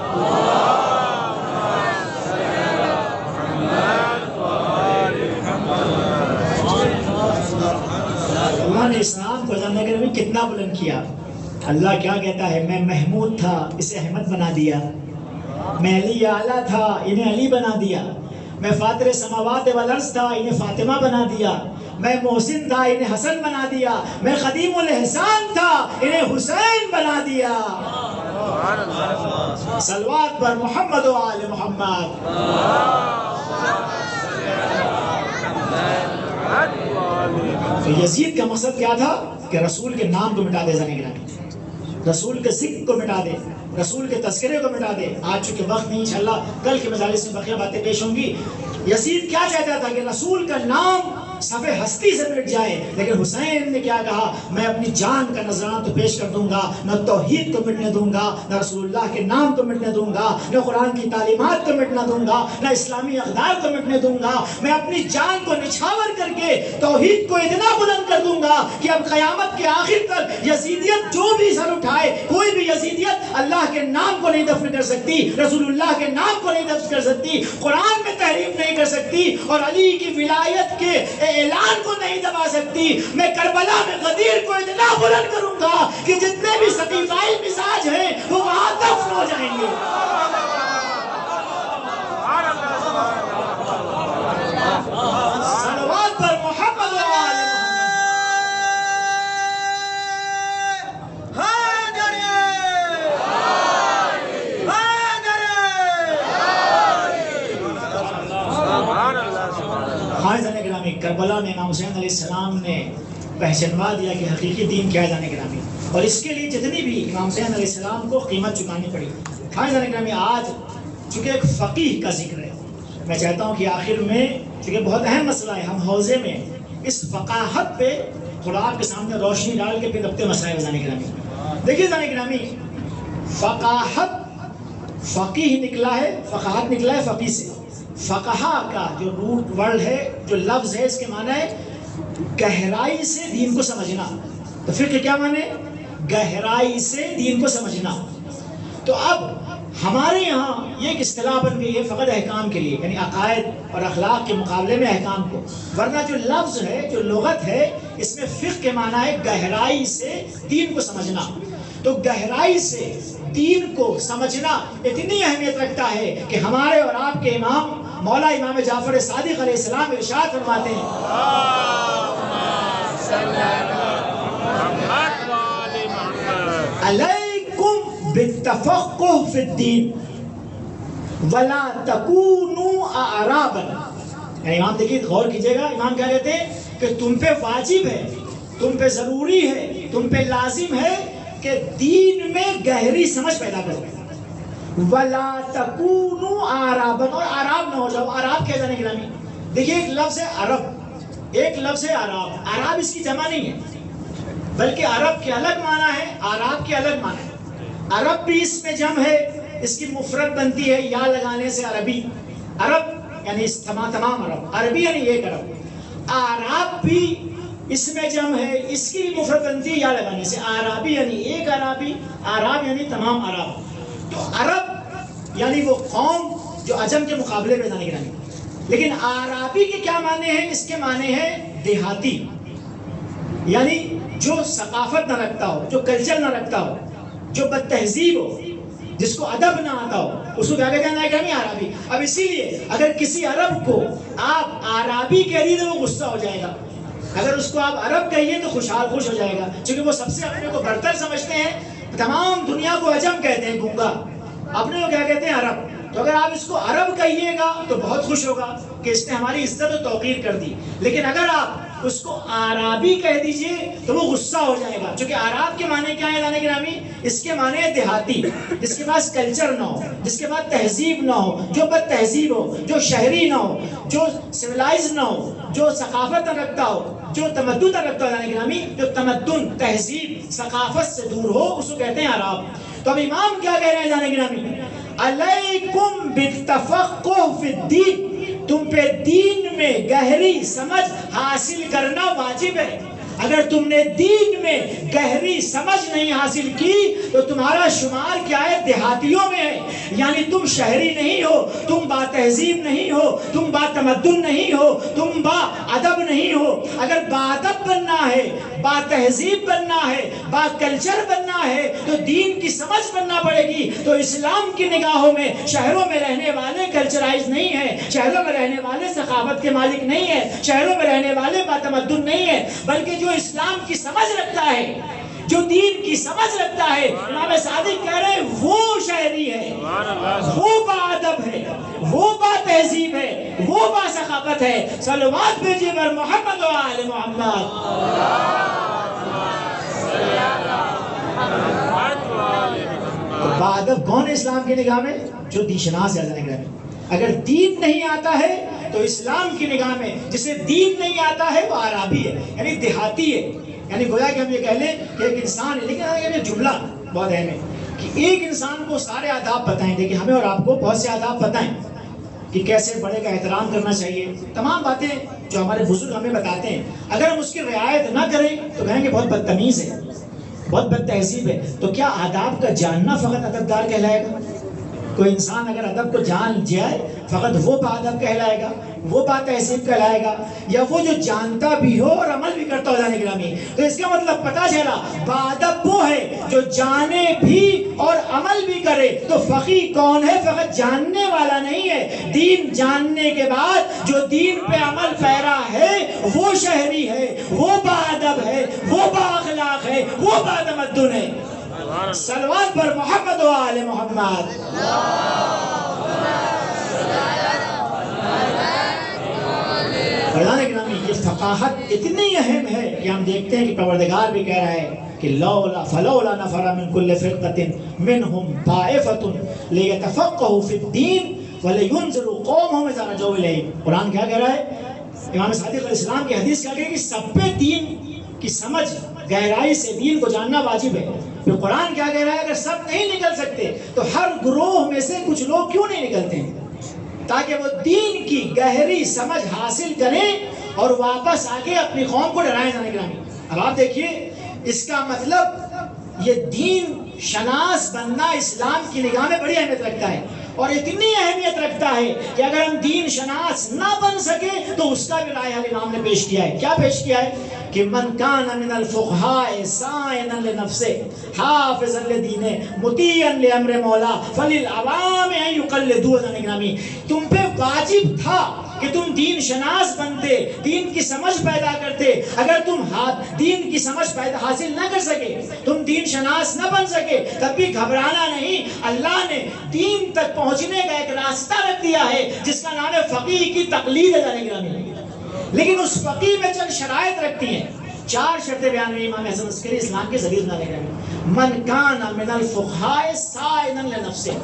اللہ نے اسلام کو جاننے کے لیے کتنا بلند کیا۔ اللہ کیا کہتا ہے؟ میں محمود تھا اسے احمد بنا دیا، میں علی اعلیٰ تھا انہیں علی بنا دیا، میں فاطر سماوات والارض تھا انہیں فاطمہ بنا دیا، میں محسن تھا انہیں حسن بنا دیا، میں خدیم الاحسان تھا انہیں حسین بنا دیا۔ صلوات پر محمد و آل محمد۔ تو یزید کا مقصد کیا تھا؟ کہ رسول کے نام کو مٹا دے جانے گرامی، رسول کے ذکر کو مٹا دے، رسول کے تذکرے کو مٹا دے۔ آج چونکہ وقت نہیں، انشاءاللہ کل کے مجالس میں بقیہ باتیں پیش ہوں گی۔ یزید کیا چاہتا تھا؟ کہ رسول کا نام صفِ ہستی سے مٹ جائے، لیکن حسین نے کیا کہا؟ میں اپنی جان کا نذرانہ تو پیش کر دوں گا، نہ توحید کو مٹنے دوں گا، نہ رسول اللہ کے نام کو مٹنے دوں گا، نہ قرآن کی تعلیمات کو مٹنا دوں گا، نہ اسلامی اقدار کو مٹنے دوں گا۔ میں اپنی جان کو نچھاور کر کے توحید کو اتنا بلند کر دوں گا کہ اب قیامت کے آخر تک یزیدیت جو بھی سر اٹھائے، کوئی بھی یزیدیت اللہ کے نام کو نہیں دفن کر سکتی، رسول اللہ کے نام کو نہیں دفن کر سکتی، قرآن میں تحریف نہیں کر سکتی، اور علی کی ولایت کے اعلان کو نہیں دبا سکتی۔ میں کربلا میں غدیر کو اتنا بلند کروں گا کہ جتنے بھی سقیفائی مزاج ہیں وہ وہاں دفن ہو جائیں گے۔ صلوات پر محمد و آل محمد۔ کربلا میں امام حسین علیہ السلام نے پہچنوا دیا کہ حقیقی دین کیا ہے جانے گرامی، اور اس کے لیے جتنی بھی امام حسین علیہ السلام کو قیمت چکانی پڑی۔ ہاں جانے گرامی، آج چونکہ ایک فقیہ کا ذکر ہے، میں چاہتا ہوں کہ آخر میں چونکہ بہت اہم مسئلہ ہے، ہم حوزے میں اس فقاہت پہ تھوڑا آپ کے سامنے روشنی ڈال کے پھر ربطے مسائل بتانے گرامی۔ دیکھیے جانے گرامی، فقاہت فقیہ نکلا ہے، فقاہت نکلا ہے فقیہ سے۔ فقہا کا جو روٹ ورڈ ہے، جو لفظ ہے، اس کے معنی ہے گہرائی سے دین کو سمجھنا۔ تو فقہ کیا معنی؟ گہرائی سے دین کو سمجھنا۔ تو اب ہمارے یہاں یہ ایک اصطلاح بن گئی ہے فقط احکام کے لیے، یعنی عقائد اور اخلاق کے مقابلے میں احکام کو، ورنہ جو لفظ ہے، جو لغت ہے، اس میں فقہ کے معنی ہے گہرائی سے دین کو سمجھنا۔ تو گہرائی سے دین کو سمجھنا اتنی اہمیت رکھتا ہے کہ ہمارے اور آپ کے امام مولا امام جعفر صادق علیہ السلام ارشاد فرماتے ہیں، علیکم بالتفقہ فی الدین ولا تکونوا اعرابا۔ یعنی امام دیکھیے غور کیجئے گا، امام کیا کہتے ہیں کہ تم پہ واجب ہے، تم پہ ضروری ہے، تم پہ لازم ہے کہ دین میں گہری سمجھ پیدا کرو۔ وَلَا تَكُونُوا عَرَابًا، اور عراب نہ ہو جاؤ۔ عراب کیا جانے گرامی؟ دیکھیے ایک لفظ ہے عرب، ایک لفظ ہے عراب۔ عراب اس کی جمع نہیں ہے، بلکہ عرب کے الگ معنی ہے، عراب کے الگ معنی ہے۔ عرب بھی اس میں جمع ہے، اس کی مفرد بنتی ہے یا لگانے سے عربی۔ عرب یعنی تمام عرب، عربی یعنی ایک عرب۔ عراب بھی اس میں جمع ہے، اس کی بھی مفرد بنتی ہے یا لگانے سے، عربی یعنی ایک عربی، عرب یعنی تمام عرب۔ تو عرب یعنی وہ قوم جو عجم کے مقابلے میں جانے گرامی۔ لیکن عربی کے کیا معنی ہیں؟ اس کے معنی ہے دیہاتی، یعنی جو ثقافت نہ رکھتا ہو، جو کلچر نہ رکھتا ہو، جو بد تہذیب ہو، جس کو ادب نہ آتا ہو، اس کو کیا کہتے ہیں گرامی؟ عربی۔ اب اسی لیے اگر کسی عرب کو آپ عربی کہہ دیے تو وہ غصہ ہو جائے گا، اگر اس کو آپ عرب کہیے تو خوش ہو جائے گا، کیونکہ وہ سب سے اپنے کو برتر سمجھتے ہیں۔ تمام دنیا کو عجم کہتے ہیں، گونگا، اپنے کو کیا کہتے ہیں؟ عرب۔ تو اگر آپ اس کو عرب کہیے گا تو بہت خوش ہوگا کہ اس نے ہماری عزت و توقیر کر دی، لیکن اگر آپ اس کو عربی کہہ دیجئے تو وہ غصہ ہو جائے گا، کیونکہ عرب کے معنی کیا ہے جانے گرامی؟ اس کے معنی ہے دیہاتی، جس کے پاس کلچر نہ ہو، جس کے پاس تہذیب نہ ہو، جو بد تہذیب ہو، جو شہری نہ ہو، جو سویلائز نہ ہو، جو ثقافت نہ رکھتا ہو، جو تمدن نہ رکھتا ہو جانے گرامی، جو تمدن، تہذیب، ثقافت سے دور ہو، اس کو کہتے ہیں عرب۔ تو اب امام کیا کہہ رہے ہیں جانے گرامی؟ علیکم بالتفقہ فی الدین، تم پہ دین میں گہری سمجھ حاصل کرنا واجب ہے۔ اگر تم نے دین میں گہری سمجھ نہیں حاصل کی تو تمہارا شمار کیا ہے؟ دیہاتیوں میں ہے، یعنی تم شہری نہیں ہو، تم با تہذیب نہیں ہو، تم با تمدن نہیں ہو، تم با ادب نہیں ہو۔ اگر با ادب بننا ہے، با تہذیب بننا ہے، با کلچر بننا ہے تو دین کی سمجھ بننا پڑے گی۔ تو اسلام کی نگاہوں میں شہروں میں رہنے والے کلچرائز نہیں ہیں، شہروں میں رہنے والے ثقافت کے مالک نہیں ہیں، شہروں میں رہنے والے با تمدن نہیں ہیں، بلکہ جو اسلام کی سمجھ رکھتا ہے، جو دین کی سمجھ رکھتا ہے، امام صادق کہہ رہے ہیں وہ شہری ہے، وہ با ادب ہے، وہ با تہذیب ہے، وہ با ثقافت ہے۔ صلوات بھیجیے بر محمد و آل محمد۔ تو با ادب کون ہے اسلام کی نگاہ میں؟ جو دین شناس ہے جانے گرامی۔ اگر دین نہیں آتا ہے تو اسلام کی نگاہ میں جسے دین نہیں آتا ہے وہ عربی ہے، یعنی دیہاتی ہے۔ یعنی گویا کہ ہم یہ کہہ لیں کہ ایک انسان ہے، لیکن یہ جملہ بہت اہم ہے کہ ایک انسان کو سارے آداب پتہ ہیں۔ دیکھیں ہمیں اور آپ کو بہت سے آداب پتہ ہیں کہ کیسے بڑے کا احترام کرنا چاہیے، تمام باتیں جو ہمارے بزرگ ہمیں بتاتے ہیں۔ اگر ہم اس کی رعایت نہ کریں تو کہیں گے بہت بدتمیز ہے، بہت بد تہذیب ہے۔ تو کیا آداب کا جاننا فقط ادبدار کہلائے گا؟ کوئی انسان اگر ادب کو جان جائے فقط وہ با ادب کہلائے گا، وہ با تہذیب کہلائے گا، یا وہ جو جانتا بھی ہو اور عمل بھی کرتا ہو جانے گرامی؟ تو اس کا مطلب پتہ چلا با ادب وہ ہے جو جانے بھی اور عمل بھی کرے۔ تو فقیہ کون ہے؟ فقط جاننے والا نہیں ہے، دین جاننے کے بعد جو دین پہ عمل پیرا ہے وہ شہری ہے، وہ با ادب ہے، وہ با اخلاق ہے، وہ با تمدن ہے۔ صلوات پر محمد و آل محمد۔ فرزان اکرامی یہ فقاہت اتنی اہم ہے کہ ہم دیکھتے ہیں کہ پروردگار بھی کہہ رہا ہے کہ لولا فلولا نفر من كل فرقة منهم طائفة ليتفقهوا في الدين ولينذروا قومهم إذا رجعوا إليهم. قرآن کیا کہہ رہا ہے؟ امام صادق علیہ السلام کی حدیث کیا کہہ رہی ہے کہ سب پہ دین کی سمجھ گہرائی سے دین کو جاننا واجب ہے. پھر قرآن کیا کہہ رہا ہے؟ اگر سب نہیں نکل سکتے تو ہر گروہ میں سے کچھ لوگ کیوں نہیں نکلتے ہیں تاکہ وہ دین کی گہری سمجھ حاصل کریں اور واپس آ کے اپنی قوم کو ڈرائیں. جانے گرامی اب آپ دیکھیے اس کا مطلب یہ دین شناس بننا اسلام کی نگاہ میں بڑی اہمیت رکھتا ہے اور اتنی اہمیت رکھتا ہے کہ اگر ہم دین شناس نہ بن سکے تو اس کا بھی رائے حل امام نے پیش کیا ہے. کیا پیش کیا ہے کہ من کان من الفقہاء سائنا لنفسه حافظا لدینہ مطیعا لامر مولا فللعوام ان یقلدوا. جانے گرامی تم پہ واجب تھا کہ تم دین شناس بنتے, دین کی سمجھ پیدا کرتے. اگر تم دین کی سمجھ حاصل نہ کر سکے, تم دین شناس نہ بن سکے, تب بھی گھبرانا نہیں. اللہ نے دین تک پہنچنے کا ایک راستہ رکھ دیا ہے جس کا نام ہے فقیہ کی تقلید ہے. جانے گرامی لیکن اس فقیہ میں چند شرائط رکھتی ہیں. 4 شرطیں بیان ہوئی امام حسن عسکری اسلام کے ذریعے جانے گرامی. من کان من الفقہاء سائنا لنفسه.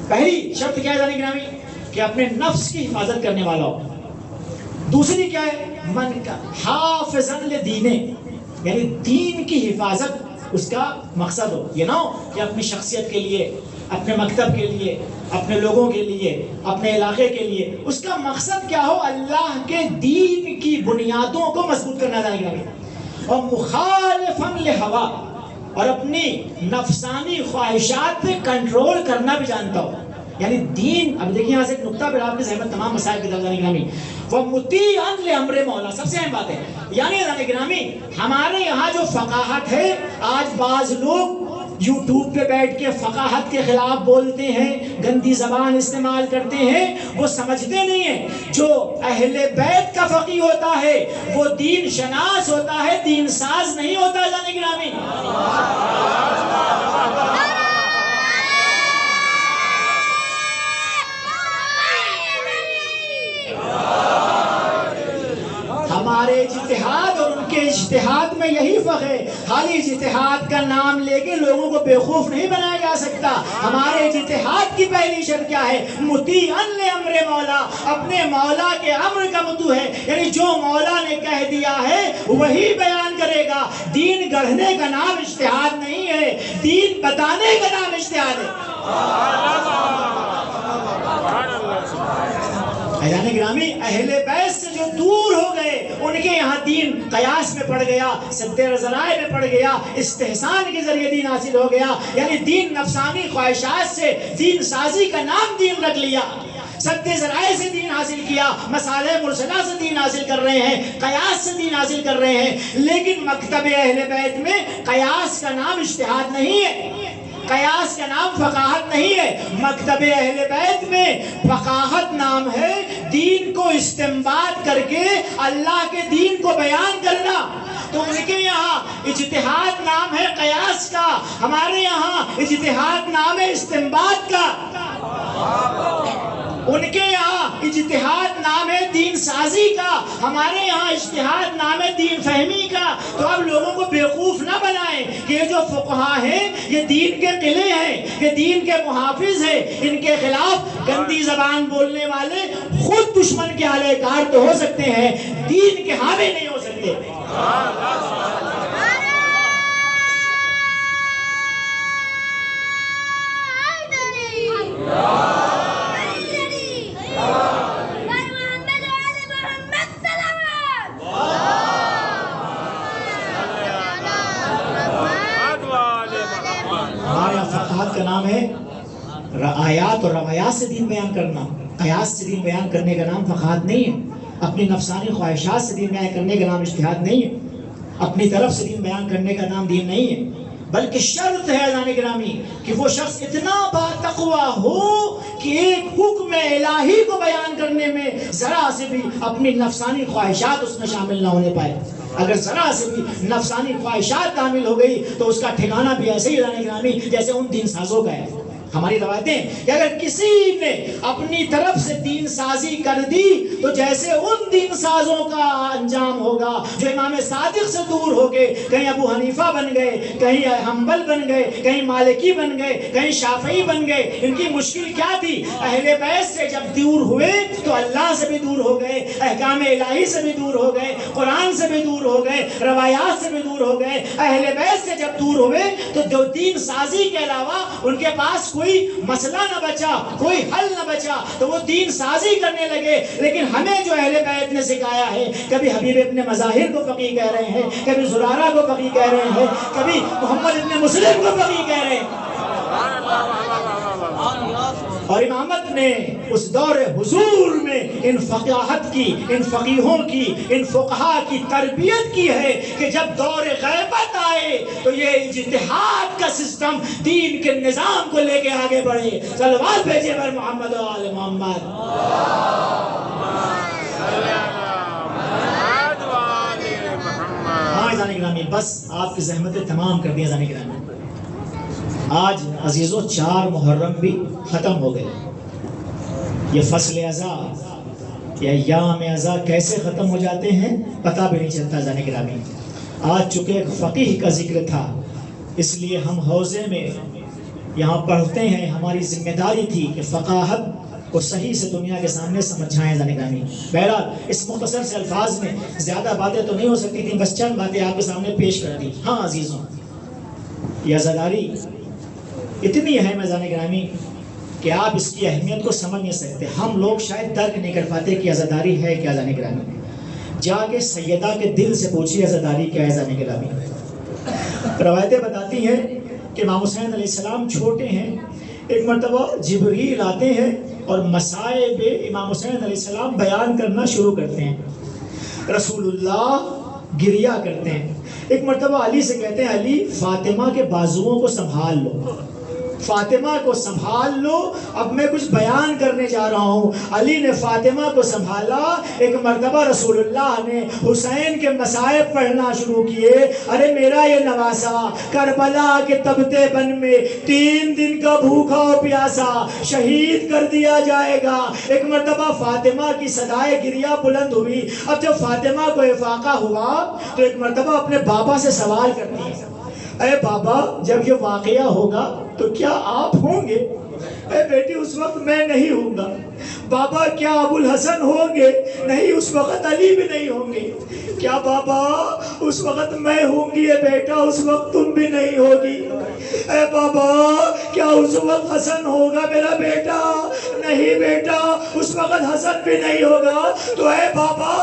پہلی شرط کیا ہے جانے گرامی کہ اپنے نفس کی حفاظت کرنے والا ہو. دوسری کیا ہے من کا حافظا لدینہ, یعنی دین کی حفاظت اس کا مقصد ہو. یہ نہ ہو کہ اپنی شخصیت کے لیے, اپنے مکتب کے لیے, اپنے لوگوں کے لیے, اپنے علاقے کے لیے, اس کا مقصد کیا ہو اللہ کے دین کی بنیادوں کو مضبوط کرنا جائے گا. اور مخالفا لہوا, اور اپنی نفسانی خواہشات پہ کنٹرول کرنا بھی جانتا ہو. یعنی دین, اب دیکھیں یہاں سے ایک نقطہ پہ آپ کی زحمت تمام مسائل کی جانے گرامی, وہ مطیعا لامر مولا, سب سے اہم بات ہے. یعنی جانے گرامی ہمارے یہاں جو فقاہت ہے, آج بعض لوگ یوٹیوب پہ بیٹھ کے فقاہت کے خلاف بولتے ہیں, گندی زبان استعمال کرتے ہیں. وہ سمجھتے نہیں ہیں جو اہل بیت کا فقیہ ہوتا ہے وہ دین شناس ہوتا ہے, دین ساز نہیں ہوتا. جانے گرامی ہمارے اجتہاد اور ان کے اجتہاد میں یہی فرق ہے. خالی اجتہاد کا نام لے کے لوگوں کو بیوقوف نہیں بنایا جا سکتا. ہمارے اجتہاد کی پہلی شرط کیا ہے؟ مطیعا لامر مولا, اپنے مولا کے امر کا مطیع ہے. یعنی جو مولا نے کہہ دیا ہے وہی بیان کرے گا. دین گڑھنے کا نام اجتہاد نہیں ہے, دین بتانے کا نام اجتہاد ہے. جانے گرامی اہل بیت سے جو دور ہو گئے ان کے یہاں دین قیاس میں پڑ گیا, سد ذرائع میں پڑ گیا, استحسان کے ذریعے دین حاصل ہو گیا. یعنی دین نفسانی خواہشات سے دین سازی کا نام دین رکھ لیا, سد ذرائع سے دین حاصل کیا, مصالح مرسلہ سے دین حاصل کر رہے ہیں, قیاس سے دین حاصل کر رہے ہیں. لیکن مکتب اہل بیت میں قیاس کا نام اجتہاد نہیں ہے, قیاس کا نام فقاہت نہیں ہے. مکتب اہل بیت میں فقاہت نام ہے دین کو استنباط کر کے اللہ کے دین کو بیان کرنا. تو ان کے یہاں اجتہاد نام ہے قیاس کا, ہمارے یہاں اجتہاد نام ہے استنباط کا. ان کے یہاں اجتہاد نام ہے دین سازی کا, ہمارے یہاں اجتہاد نام ہے دین فہمی کا. تو اب لوگوں کو بیوقوف نہ بنائیں کہ یہ جو فقہا ہیں یہ دین کے قلعے ہیں, یہ دین کے محافظ ہیں. ان کے خلاف گندی زبان بولنے والے خود دشمن کے اعلی کار تو ہو سکتے ہیں, دین کے حامی نہیں ہو سکتے. کا نام ہے آیات اور روایات سے دین بیان کرنا. قیاس سے دین بیان کرنے کا نام فقاہت نہیں ہے, اپنی نفسانی خواہشات سے دین بیان کرنے کا نام اجتہاد نہیں ہے, اپنی طرف سے دین بیان کرنے کا نام دین نہیں ہے. بلکہ شرط ہے جانے گرامی کہ وہ شخص اتنا باتقویٰ ہو کہ ایک حکم الہی کو بیان کرنے میں ذرا سے بھی اپنی نفسانی خواہشات اس میں شامل نہ ہونے پائے. اگر ذرا سے بھی نفسانی خواہشات شامل ہو گئی تو اس کا ٹھکانہ بھی ایسے ہی جانے گرامی جیسے ان دین سازوں کا ہے. ہماری روایتیں کہ اگر کسی نے اپنی طرف سے دین سازی کر دی تو جیسے ان دین سازوں کا انجام ہوگا جو امام صادق سے دور ہو گئے، کہیں ابو حنیفہ بن گئے، کہیں حنبل بن گئے، کہیں مالکی بن گئے، کہیں شافعی بن گئے۔ ان کی مشکل کیا تھی؟ اہل بیت سے جب دور ہوئے تو اللہ سے بھی دور ہو گئے، احکام الہی سے بھی دور ہو گئے، قرآن سے بھی دور ہو گئے، روایات سے بھی دور ہو گئے۔ اہل بیت سے جب دور ہوئے تو جو دین سازی کے علاوہ ان کے پاس کوئی مسئلہ نہ بچا، کوئی حل نہ بچا، تو وہ دین سازی کرنے لگے۔ لیکن ہمیں جو اہل بیت نے سکھایا ہے، کبھی حبیب ابن مظاہر کو فقیہ کہہ رہے ہیں، کبھی زرارہ کو فقیہ کہہ رہے ہیں، کبھی محمد ابن مسلم کو فقیہ کہہ رہے ہیں۔ اور امامت نے اس دور حضور میں ان فقاہت کی، ان فقیہوں کی، ان فقہا کی تربیت کی ہے کہ جب دور غیبت آئے تو یہ اجتہاد کا سسٹم دین کے نظام کو لے کے آگے بڑھے۔ صلوات بھیجے بر محمد و آل محمد۔ ہاں عزیزان گرامی، بس آپ کی زحمتیں تمام کر دی عزیزان گرامی۔ آج عزیزوں 4 محرم بھی ختم ہو گئے۔ یہ فصل ازا یا ایام ازا کیسے ختم ہو جاتے ہیں پتہ بھی نہیں چلتا عزیزان گرامی۔ آج چونکہ ایک فقیہ کا ذکر تھا اس لیے ہم حوزے میں یہاں پڑھتے ہیں، ہماری ذمہ داری تھی کہ فقاہت کو صحیح سے دنیا کے سامنے سمجھائیں عزیزان گرامی۔ بہرحال اس مختصر سے الفاظ میں زیادہ باتیں تو نہیں ہو سکتی تھیں، بس چند باتیں آپ کے سامنے پیش کر دی۔ ہاں عزیزوں، یہ عزاداری اتنی اہم ہے عزیزان گرامی کہ آپ اس کی اہمیت کو سمجھ نہیں سکتے۔ ہم لوگ شاید درک نہیں کر پاتے کہ عزاداری ہے کیا عزیزان گرامی۔ جا کے سیدہ کے دل سے پوچھیے عزاداری کیا ہے عزیزان گرامی۔ روایتیں بتاتی ہیں کہ امام حسین علیہ السلام چھوٹے ہیں، ایک مرتبہ جبریل آتے ہیں اور مصائب امام حسین علیہ السلام بیان کرنا شروع کرتے ہیں۔ رسول اللہ گریا کرتے ہیں۔ ایک مرتبہ علی سے کہتے ہیں علی فاطمہ کے بازوؤں کو سنبھال لو، فاطمہ کو سنبھال لو، اب میں کچھ بیان کرنے جا رہا ہوں۔ علی نے فاطمہ کو سنبھالا۔ ایک مرتبہ رسول اللہ نے حسین کے مصائب پڑھنا شروع کیے۔ ارے میرا یہ نواسا کربلا کے تبتے بن میں 3 دن کا بھوکا اور پیاسا شہید کر دیا جائے گا۔ ایک مرتبہ فاطمہ کی صدائے گریہ بلند ہوئی۔ اب جب فاطمہ کو افاقہ ہوا تو ایک مرتبہ اپنے بابا سے سوال کرتی ہے، اے بابا جب یہ واقعہ ہوگا تو کیا آپ ہوں گے؟ اے بیٹی اس وقت میں نہیں ہوں گا۔ بابا کیا ابو الحسن ہوں گے؟ نہیں اس وقت علی بھی نہیں ہوں گے۔ کیا بابا اس وقت میں ہوں گی؟ اے بیٹا اس وقت تم بھی نہیں ہوگی۔ اے بابا کیا اس وقت حسن ہوگا میرا بیٹا؟ نہیں بیٹا اس وقت حسن بھی نہیں ہوگا۔ تو اے بابا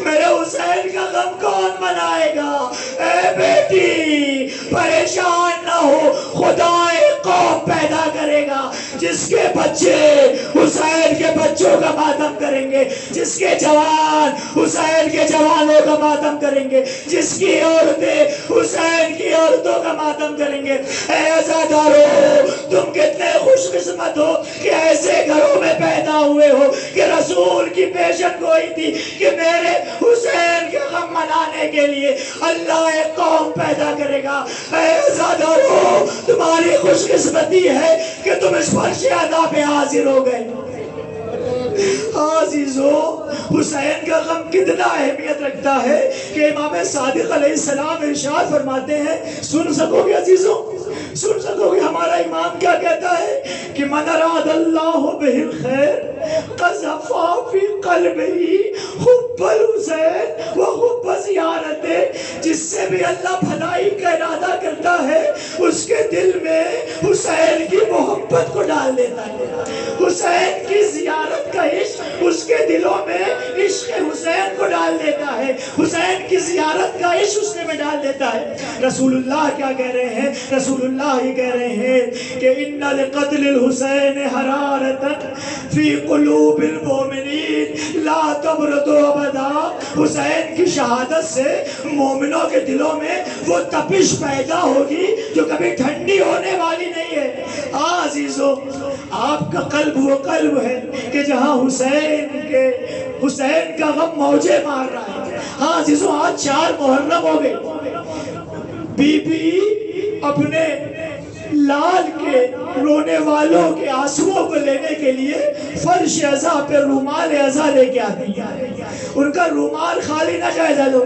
میرے حسین کا غم کون منائے گا؟ اے بیٹی پریشان نہ ہو، خدا ایک قوم پیدا کرے گا جس کے بچے حسین کے بچوں کا ماتم کریں گے، جس کے جوان حسین کے جوانوں کا ماتم کریں گے، جس کی عورتیں حسین کی عورتوں کا ماتم کریں گے۔ اے عزادارو تم کتنے خوش قسمت ہو کہ ایسے گھروں میں پیدا ہوئے ہو کہ رسول کی پیشن گوئی تھی کہ میرے حسین کے غم منانے کے لیے اللہ ایک قوم پیدا کرے گا۔ اے عزادارو تمہاری خوش قسمتی ہے کہ تم اس فرش ادا پہ حاضر ہو گئے۔ عزیزو حسین کا غم کتنا اہمیت رکھتا ہے کہ امام صادق علیہ السلام ارشاد فرماتے ہیں، سن سکو گے عزیزو، سن سکو گے ہمارا امام کیا کہتا ہے کہ من اراد اللہ بہ الخیر قذف فی قلبہ حب الحسین و حب زیارتہ۔ جس سے بھی اللہ بھلائی کا ارادہ کرتا ہے اس کے دل میں حسین کی محبت کو ڈال دیتا ہے، حسین کی زیارت کا عشق اس کے دلوں میں عشق حسین کو ڈال دیتا ہے، حسین کی زیارت کا عشق اس میں ڈال دیتا ہے۔ رسول اللہ کیا کہہ رہے ہیں؟ رسول اللہ ہی کہہ رہے ہیں کہ ان لقتل الحسین حرارتا فی قلوب المؤمنین لا تبرد ابدا۔ حسین کی شہادت سے مومنوں کے دلوں میں وہ تپش پیدا ہوگی جو کبھی ٹھنڈی ہونے والی نہیں ہے۔ عزیزو آپ کا قلب وہ قلب ہے کہ جہاں حسین کا غم موجے مار رہا ہے۔ ہاں عزیزو آج 4 محرم ہو گئے، بی بی اپنے لال کے رونے والے والوں کے آنسوؤں کو لینے کے لیے فرش ازا پہ رومال ازا لے کے آتی ہیں، ان کا رومال خالی نہ جائزہ لو،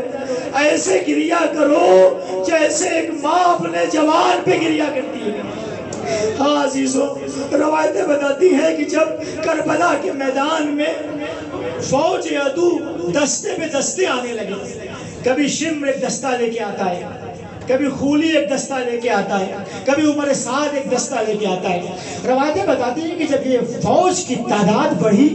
ایسے گریا کرو جیسے ایک ماں اپنے جوان پہ گریا کرتی ہے۔ ہاں عزیزوں، روایتیں بتاتی ہیں کہ جب کربلا کے میدان میں فوج عدو دستے پہ دستے آنے لگے، کبھی شمر ایک دستہ لے کے آتا ہے، کبھی خولی ایک دستہ لے کے آتا ہے، کبھی عمر سعد ایک دستہ لے کے آتا ہے۔ روایتیں بتاتی ہیں کہ جب یہ فوج کی تعداد بڑھی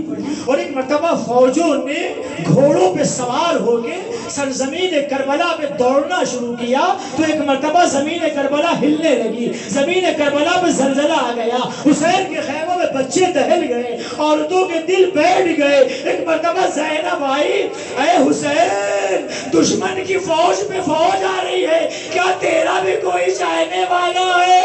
اور ایک مرتبہ فوجوں نے گھوڑوں پہ سوار ہو کے سرزمین کربلا پہ دوڑنا شروع کیا تو ایک مرتبہ زمین کربلا ہلنے لگی، زمین کربلا پہ زلزلہ آ گیا، حسین کے خیموں میں بچے دہل گئے، عورتوں کے دل بیٹھ گئے۔ ایک مرتبہ زینب آئی، اے حسین، دشمن کی فوج پہ فوج آ رہی ہے، کیا تیرا بھی کوئی چاہنے والا ہے؟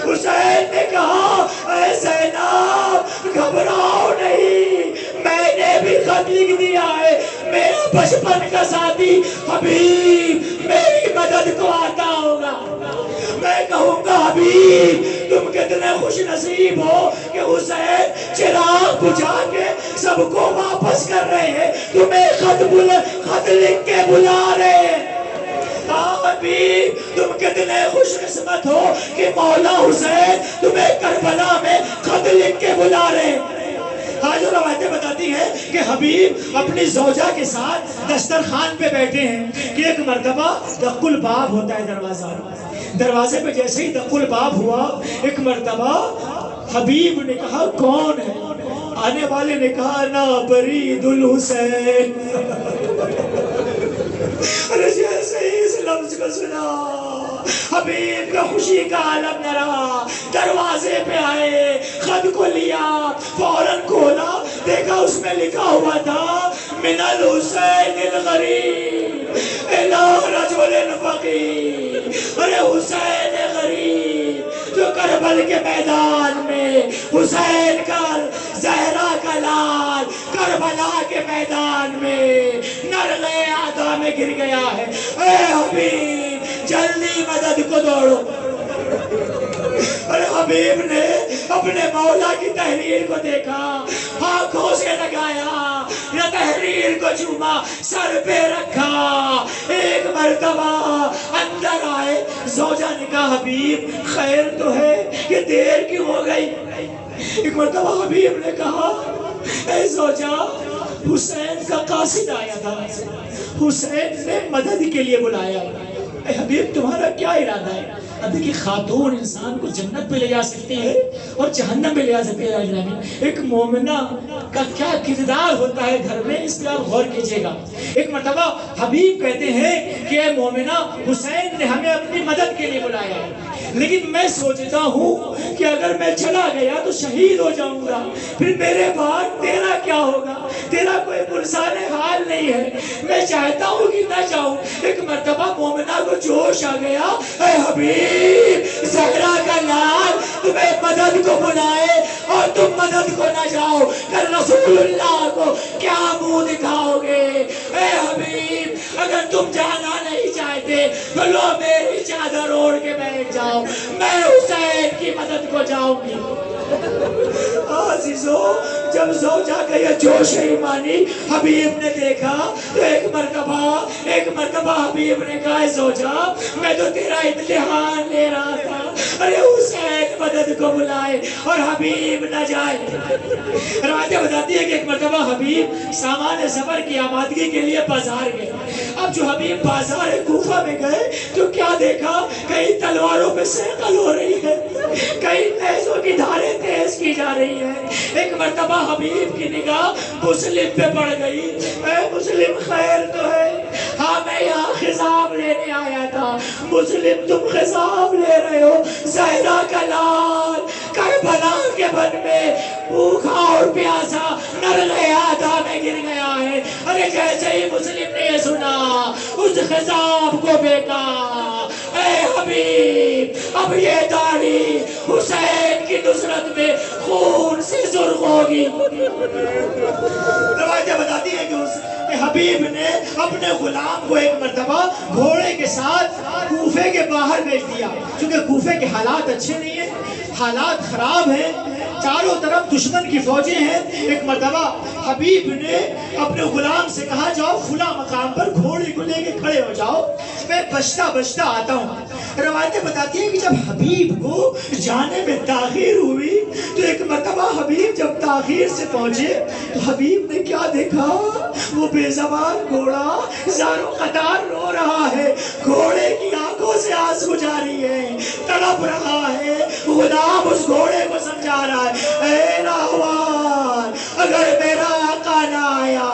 حسین نے کہا، اے زینب گھبراؤ نہیں، میں نے بھی خط لکھ دیا ہے، میرا بچپن کا ساتھی حبیب میری مدد کو آتا ہوگا۔ میں کہوں گا حبیب تم کتنے خوش نصیب ہو کہ حسین چراغ بجھا کے سب کو واپس کر رہے ہیں، تمہیں خط لکھ کے بلا رہے ہیں۔ حبیب تم کتنے خوش قسمت ہو کہ مولا حسین تمہیں کربلا میں خط لکھ کے بلا رہے ہیں۔ آج روایتیں بتاتی ہیں کہ حبیب اپنی زوجہ کے ساتھ دسترخوان پہ بیٹھے ہیں کہ ایک مرتبہ دق الباب ہوتا ہے دروازہ، دروازے پہ جیسے ہی دق الباب ہوا ایک مرتبہ حبیب نے کہا کون ہے؟ آنے والے نے کہا نا برید الحسین۔ اور جیسے ہی اس لفظ کو سنا حبیب کا خوشی کا عالم نہ رہا، دروازے پہ آئے، خط کو لیا، فوراً کھولا، دیکھا اس میں لکھا ہوا تھا من الحسین الغریب الى رجل فقیر۔ ارے حسین غریب جو کربل کے میدان میں حسین کا زہرا کا لال کربلا کے میدان میں نرغے آدھا میں گر گیا ہے، اے حبیب جلدی مدد کو دوڑو۔ اور حبیب نے اپنے مولا کی تحریر کو دیکھا، آنکھوں سے لگایا، یا تحریر کو چوما، سر پہ رکھا، ایک مرتبہ اندر آئے، زوجہ نے کہا حبیب خیر تو ہے کہ دیر کیوں ہو گئی؟ ایک مرتبہ حبیب نے کہا اے زوجہ حسین کا قاصد آیا تھا، حسین نے مدد کے لیے بلایا، اے حبیب تمہارا کیا ارادہ ہے؟ اب دیکھیں خاتون انسان کو جنت پہ لے جا سکتی ہے اور جہنم پہ لے جا سکتی ہے۔ ایک مومنہ کا کیا کردار ہوتا ہے گھر میں، اس پہ آپ غور کیجئے گا۔ ایک مرتبہ حبیب کہتے ہیں کہ اے مومنہ حسین نے ہمیں اپنی مدد کے لیے بلایا ہے، لیکن میں سوچتا ہوں کہ اگر میں چلا گیا تو شہید ہو جاؤں گا، پھر میرے بعد تیرا کیا ہوگا؟ تیرا کوئی پرسان حال نہیں ہے، میں چاہتا ہوں کہ نہ جاؤں۔ ایک مرتبہ مومنہ کو جوش آ گیا، اے حبیب زہرا کا لال تمہیں مدد کو بلائے اور تم مدد کو نہ جاؤ، کل رسول اللہ کو کیا منہ دکھاؤ گے؟ اے حبیب اگر تم جانا نہیں چاہتے تو لو میری چادر اوڑھ کے بیٹھ جاؤ، میں حسین کی مدد کو جاؤں گی۔ عزیزو جب زوجہ کا یہ جوش ایمانی حبیب نے دیکھا تو ایک مرتبہ حبیب نے کہا زوجہ میں تو تیرا امتحان لے رہا تھا، ارے حسین مدد کو بلائے اور حبیب نہ جائے۔ روایتیں بتاتی ہے کہ ایک مرتبہ حبیب سامان سفر کی آمادگی کے لیے بازار گئے۔ اب جو حبیب بازار کوفہ میں گئے تو کیا دیکھا، کئی تلواروں پہ سیکل ہو رہی ہے، کئی نیزوں کی دھاریں تیز کی جا رہی ہے۔ ایک مرتبہ حبیب کی نگاہ مسلم پہ پڑ گئی، اے مسلم خیر تو ہے؟ ہاں میں یہاں خضاب لینے آیا تھا۔ مسلم تم خضاب لے رہے ہو؟ زہرا کا لال کربلا کے بن میں بھوکا اور پیاسا نرغے آدھا میں گر گیا ہے۔ ارے جیسے ہی مسلم نے یہ سنا اس خضاب کو بیکا، اے حبیب اب یہ داڑھی حسین کی نصرت میں خون سے سرخ ہوگی۔ روایتیں بتاتی ہیں کہ حبیب نے اپنے غلام کو ایک مرتبہ گھوڑے کے ساتھ کوفے کے باہر بھیج دیا، چونکہ کوفے کے حالات اچھے نہیں ہیں، حالات خراب ہیں، چاروں طرف دشمن کی فوجیں ہیں۔ ایک مرتبہ حبیب نے اپنے غلام سے کہا جاؤ فلاں مقام پر گھوڑے کو لے کے کھڑے ہو جاؤ، میں بچتا بچتا آتا ہوں۔ روایتیں بتاتی ہیں کہ جب حبیب کو جانے میں تاخیر ہوئی تو ایک مرتبہ حبیب جب تاخیر سے پہنچے تو حبیب نے کیا دیکھا؟ وہ بے زبان گھوڑا زاروں قطار رو رہا ہے، گھوڑے کی آنکھوں سے آنسو جاری ہے، تڑپ رہا ہے۔ غلام اس گھوڑے کو سمجھا رہا ہے، اے راہوان، اگر میرا آقا نہ آیا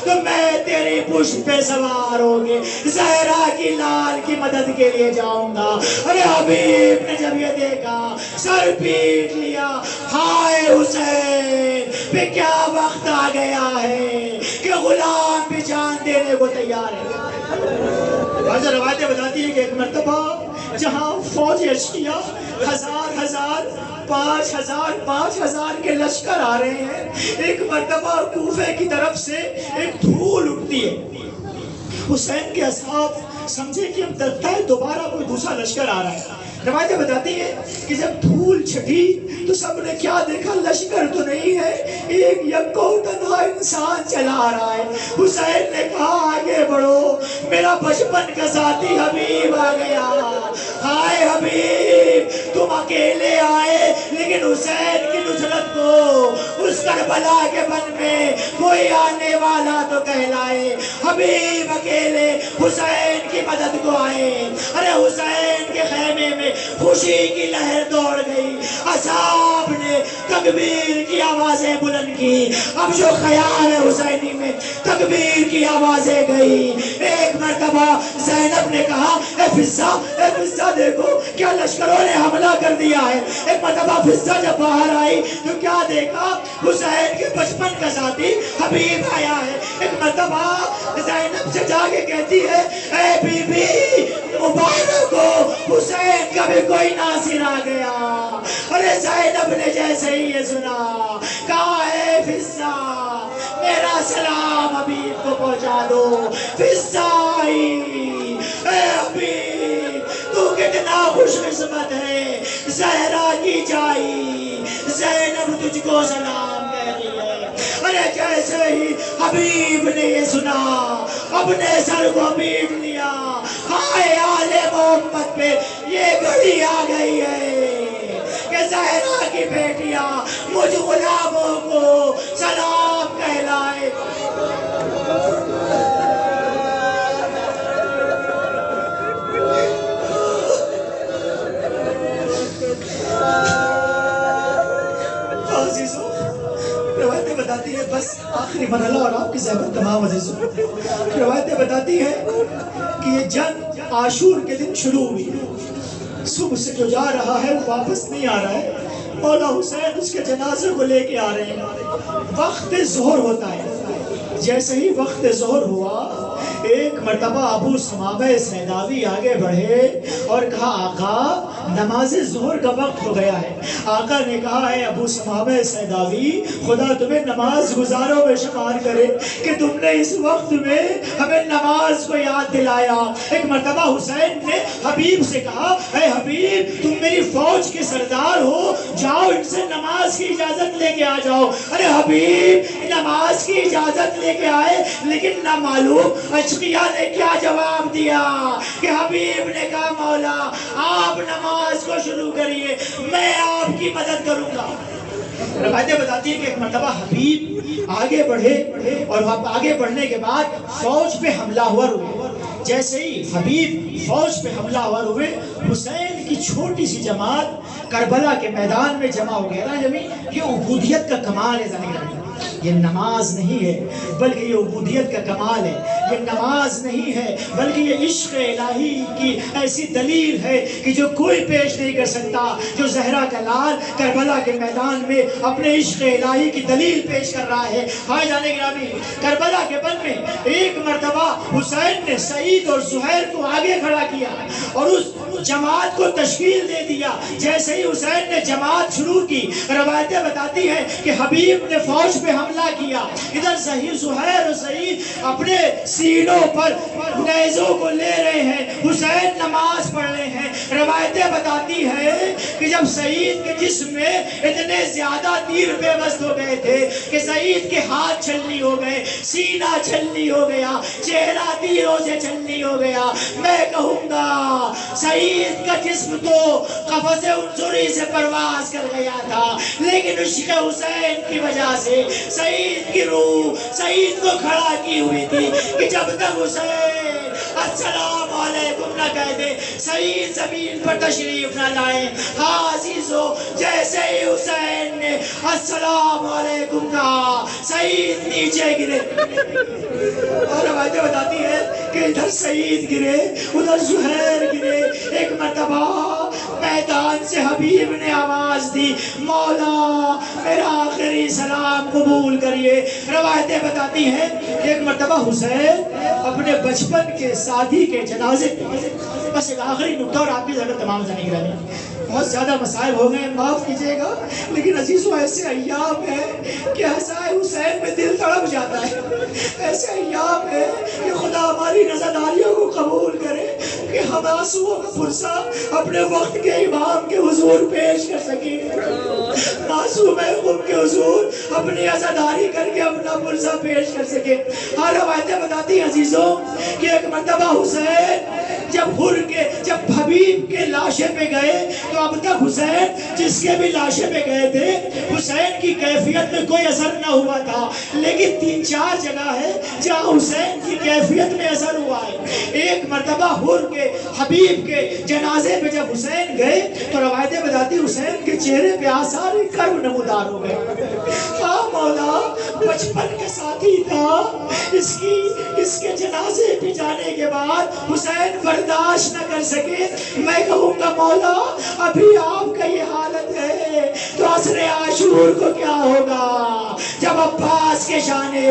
تو میں تیری پشت پہ سوار ہو کے زہرا کی لال کی مدد کے لیے جاؤں گا۔ ارے حبیب نے جب یہ دیکھا سر پیٹ لیا، ہائے حسین پہ کیا وقت آ گیا ہے کہ غلام بھی جان دینے کو تیار ہے۔ بعض روایتیں بتاتی ہیں کہ ایک مرتبہ جہاں فوج اشقیا ہزار 5,000 کے لشکر آ رہے ہیں، ایک مرتبہ کوفے کی طرف سے ایک دھول اٹھتی ہے۔ حسین کے اصحاب سمجھے کہ اب لگتا ہے دوبارہ کوئی دوسرا لشکر آ رہا ہے۔ روایتیں بتاتی ہیں کہ جب دھول چھٹی تو سب نے کیا دیکھا؟ لشکر تو نہیں ہے، ایک یکو تنہا انسان چلا آ رہا ہے۔ حسین نے کہا آگے بڑھو، میرا بچپن کا ساتھی حبیب آ گیا۔ ہائے حبیب، تم اکیلے آئے لیکن حسین کی نصرت کو اس کربلا کے بن میں کوئی آنے والا تو کہلائے۔ حبیب اکیلے حسین کی مدد کو آئے۔ ارے حسین کے خیمے میں خوشی کی لہر دوڑ گئی، اصحاب نے تکبیر کی آوازیں بلند کی۔ اب جو خیال ہے حسینی میں تکبیر کی آوازیں گئی۔ ایک مرتبہ زینب نے کہا اے فضہ دیکھو کیا لشکروں نے حملہ کر دیا ہے۔ ایک مرتبہ فضہ جب باہر آئی تو کیا دیکھا؟ حسین کے بچپن کا ساتھی حبیب آیا ہے۔ ایک مرتبہ زینب سے جا کے کہتی ہے اے بی بی مبارک ہو، حسین کا بھی کوئی ناصر آ گیا۔ ارے زینب نے جیسے ہی یہ سنا کہا اے فضہ میرا سلام حبیب کو پہنچا دو۔ فضہ آئی، اے حبیب تو کتنا خوش قسمت ہے، زہرا کی جائی زینب تجھ کو سلام کہہ رہی ہے۔ ارے جیسے ہی حبیب نے یہ سنا اپنے سر کو پیٹ لیا، ہائے آل محمد پہ یہ گھڑی آ گئی ہے کہ زہرا کی بیٹیاں مجھ غلاموں کو سلام کہلائے۔ عزیزوں روایتیں بتاتی ہیں، بس آخری مرحلہ اور آپ کی زحمت تمام عزیزوں، روایتیں بتاتی ہیں کہ یہ جنگ عاشور کے دن شروع ہوئی۔ صبح سے جو جا رہا ہے وہ واپس نہیں آ رہا ہے، مولا حسین اس کے جنازے کو لے کے آ رہے ہیں۔ وقت ظہر ہوتا ہے، جیسے ہی وقت ظہر ہوا ایک مرتبہ ابو ثمامہ سیداوی آگے بڑھے اور کہا آقا نماز ظہر کا وقت ہو گیا ہے۔ آقا نے کہا ہے ابو ثمامہ سیداوی خدا تمہیں نماز گزاروں میں شمار کرے کہ تم نے اس وقت میں ہمیں نماز کو یاد دلایا۔ ایک مرتبہ حسین نے حبیب سے کہا اے حبیب تم میری فوج کے سردار ہو، جاؤ ان سے نماز کی اجازت لے کے آ جاؤ۔ ارے حبیب نماز کی اجازت لے کے آئے لیکن نہ معلوم اشقیاء نے کیا جواب دیا کہ حبیب نے کہا مولا آپ نماز کو شروع کریے، میں آپ کی مدد کروں گا۔ روایتیں بتاتی ہیں کہ ایک مرتبہ حبیب آگے بڑھے اور آگے بڑھنے کے بعد فوج پہ حملہ ہوا ہوئے۔ جیسے ہی حبیب فوج پہ حملہ ہوا ہوئے حسین کی چھوٹی سی جماعت کربلا کے میدان میں جمع ہو گیا نا۔ یہ عبودیت کا کمال ہے، یہ نماز نہیں ہے بلکہ یہ عبودیت کا کمال ہے۔ یہ نماز نہیں ہے بلکہ یہ عشق الہی کی ایسی دلیل ہے کہ جو کوئی پیش نہیں کر سکتا۔ جو زہرا کا لال کربلا کے میدان میں اپنے عشق الہی کی دلیل پیش کر رہا ہے۔ بھائی جانے گرامی کربلا کے بن میں ایک مرتبہ حسین نے سعید اور زہیر کو آگے کھڑا کیا اور اس جماعت کو تشکیل دے دیا۔ جیسے ہی حسین نے جماعت شروع کی، روایتیں بتاتی ہیں کہ حبیب نے فوج پہ حملہ کیا، ادھر زہیر و سعید اپنے سینوں پر نیزوں کو لے رہے ہیں، حسین نماز پڑھ رہے ہیں۔ روایتیں بتاتی ہیں کہ جب سعید کے جسم میں اتنے زیادہ تیر بے بس ہو گئے تھے کہ سعید کے ہاتھ چھلنی ہو گئے، سینہ چھلنی ہو گیا، چہرہ تیروں سے چھلنی ہو گیا۔ میں کہوں گا سعید کا جسم تو قفص عنصری سے پرواز کر گیا تھا، لیکن عشق حسین کی وجہ سے سعید کی روح سعید کو کھڑا کی ہوئی تھی کہ جب تک حسین السلام علیکم نہ کہہ دے، سعید زمین پر تشریف نہ لائے۔ ہاں عزیزو، جیسے ہی حسین نے السلام علیکم کہا، سعید نیچے گرے۔ اور روایتیں بتاتی ہیں کہ ادھر سعید گرے، ادھر زہیر گرے۔ ایک مرتبہ میدان سے حبیب نے آواز دی، مولا میرا آخری سلام قبول کریے۔ روایتیں بتاتی ہیں کہ ایک مرتبہ حسین اپنے بچپن کے ساتھی کے جنازے، بس ایک آخری نکتہ اور آپ کی ضرورت تمام جانے گرامی، بہت زیادہ مسائل ہو گئے، معاف کیجئے گا، لیکن عزیزو ایسے ایام ہیں کہ حسین حسین میں دل تڑپ جاتا ہے۔ ایسے ایام ہے کہ خدا ہماری نظرداریوں کو قبول کرے کہ ہم آنسوؤں کا پرسہ اپنے وقت کے امام کے حضور پیش کر سکیں، معصوم قوم کے حضور اپنی عزاداری کر کے اپنا پرسہ پیش کر سکیں۔ ہاں روایتیں بتاتی ہیں عزیزوں کہ ایک مرتبہ حسین جب حبیب کے لاشے پہ گئے تو اب تک حسین جس کے بھی لاشے پہ گئے تھے، حسین کی کیفیت میں کوئی اثر نہ ہوا تھا، لیکن 3-4 جگہ ہے جہاں حسین کی کیفیت میں اثر ہوا ہے۔ ایک مرتبہ حبیب کے جنازے پہ جب حسین گئے تو روایتیں بتاتی حسین کے چہرے پہ آثار کرب نمودار ہو گئے۔ ہاں مولا، بچپن کے ساتھی تھا، اس کے جنازے پہ جانے کے بعد حسین برداشت نہ کر سکے۔ میں کہوں گا مولا ابھی آپ کا یہ حالت ہے تو عصر عاشور کو کیا ہوگا جب عباس کے شانے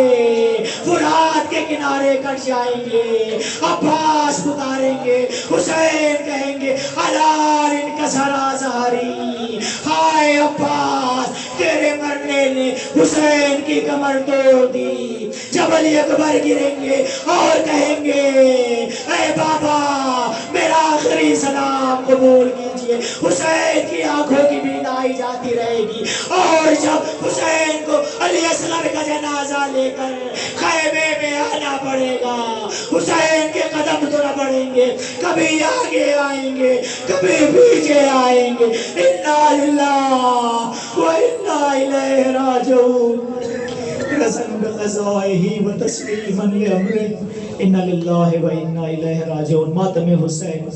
فرات کے کنارے کٹ جائیں گے، عباس پکاریں گے، حسین کہیں گے حلال ان کا سرا زہری، ہائے عباس تیرے مرنے نے حسین کی کمر توڑ دی۔ جبل اکبر گریں گے اور کہیں گے اے بابا میرا آخری سلام قبول کیجئے۔ حسین کی آنکھوں کی بینائی جاتی رہے گی، اور جب حسین کو علی اصغر کا جنازہ لے کر خیمے میں آنا پڑے گا، حسین کے قدم تو نہ بڑھیں گے، کبھی آگے آئیں گے کبھی پیچھے آئیں گے۔ انا للہ و انا الیہ راجعون، رضا بقضائہ و تسلیما لامرہ، انا للہ و انا الیہ راجعون۔ ماتم حسین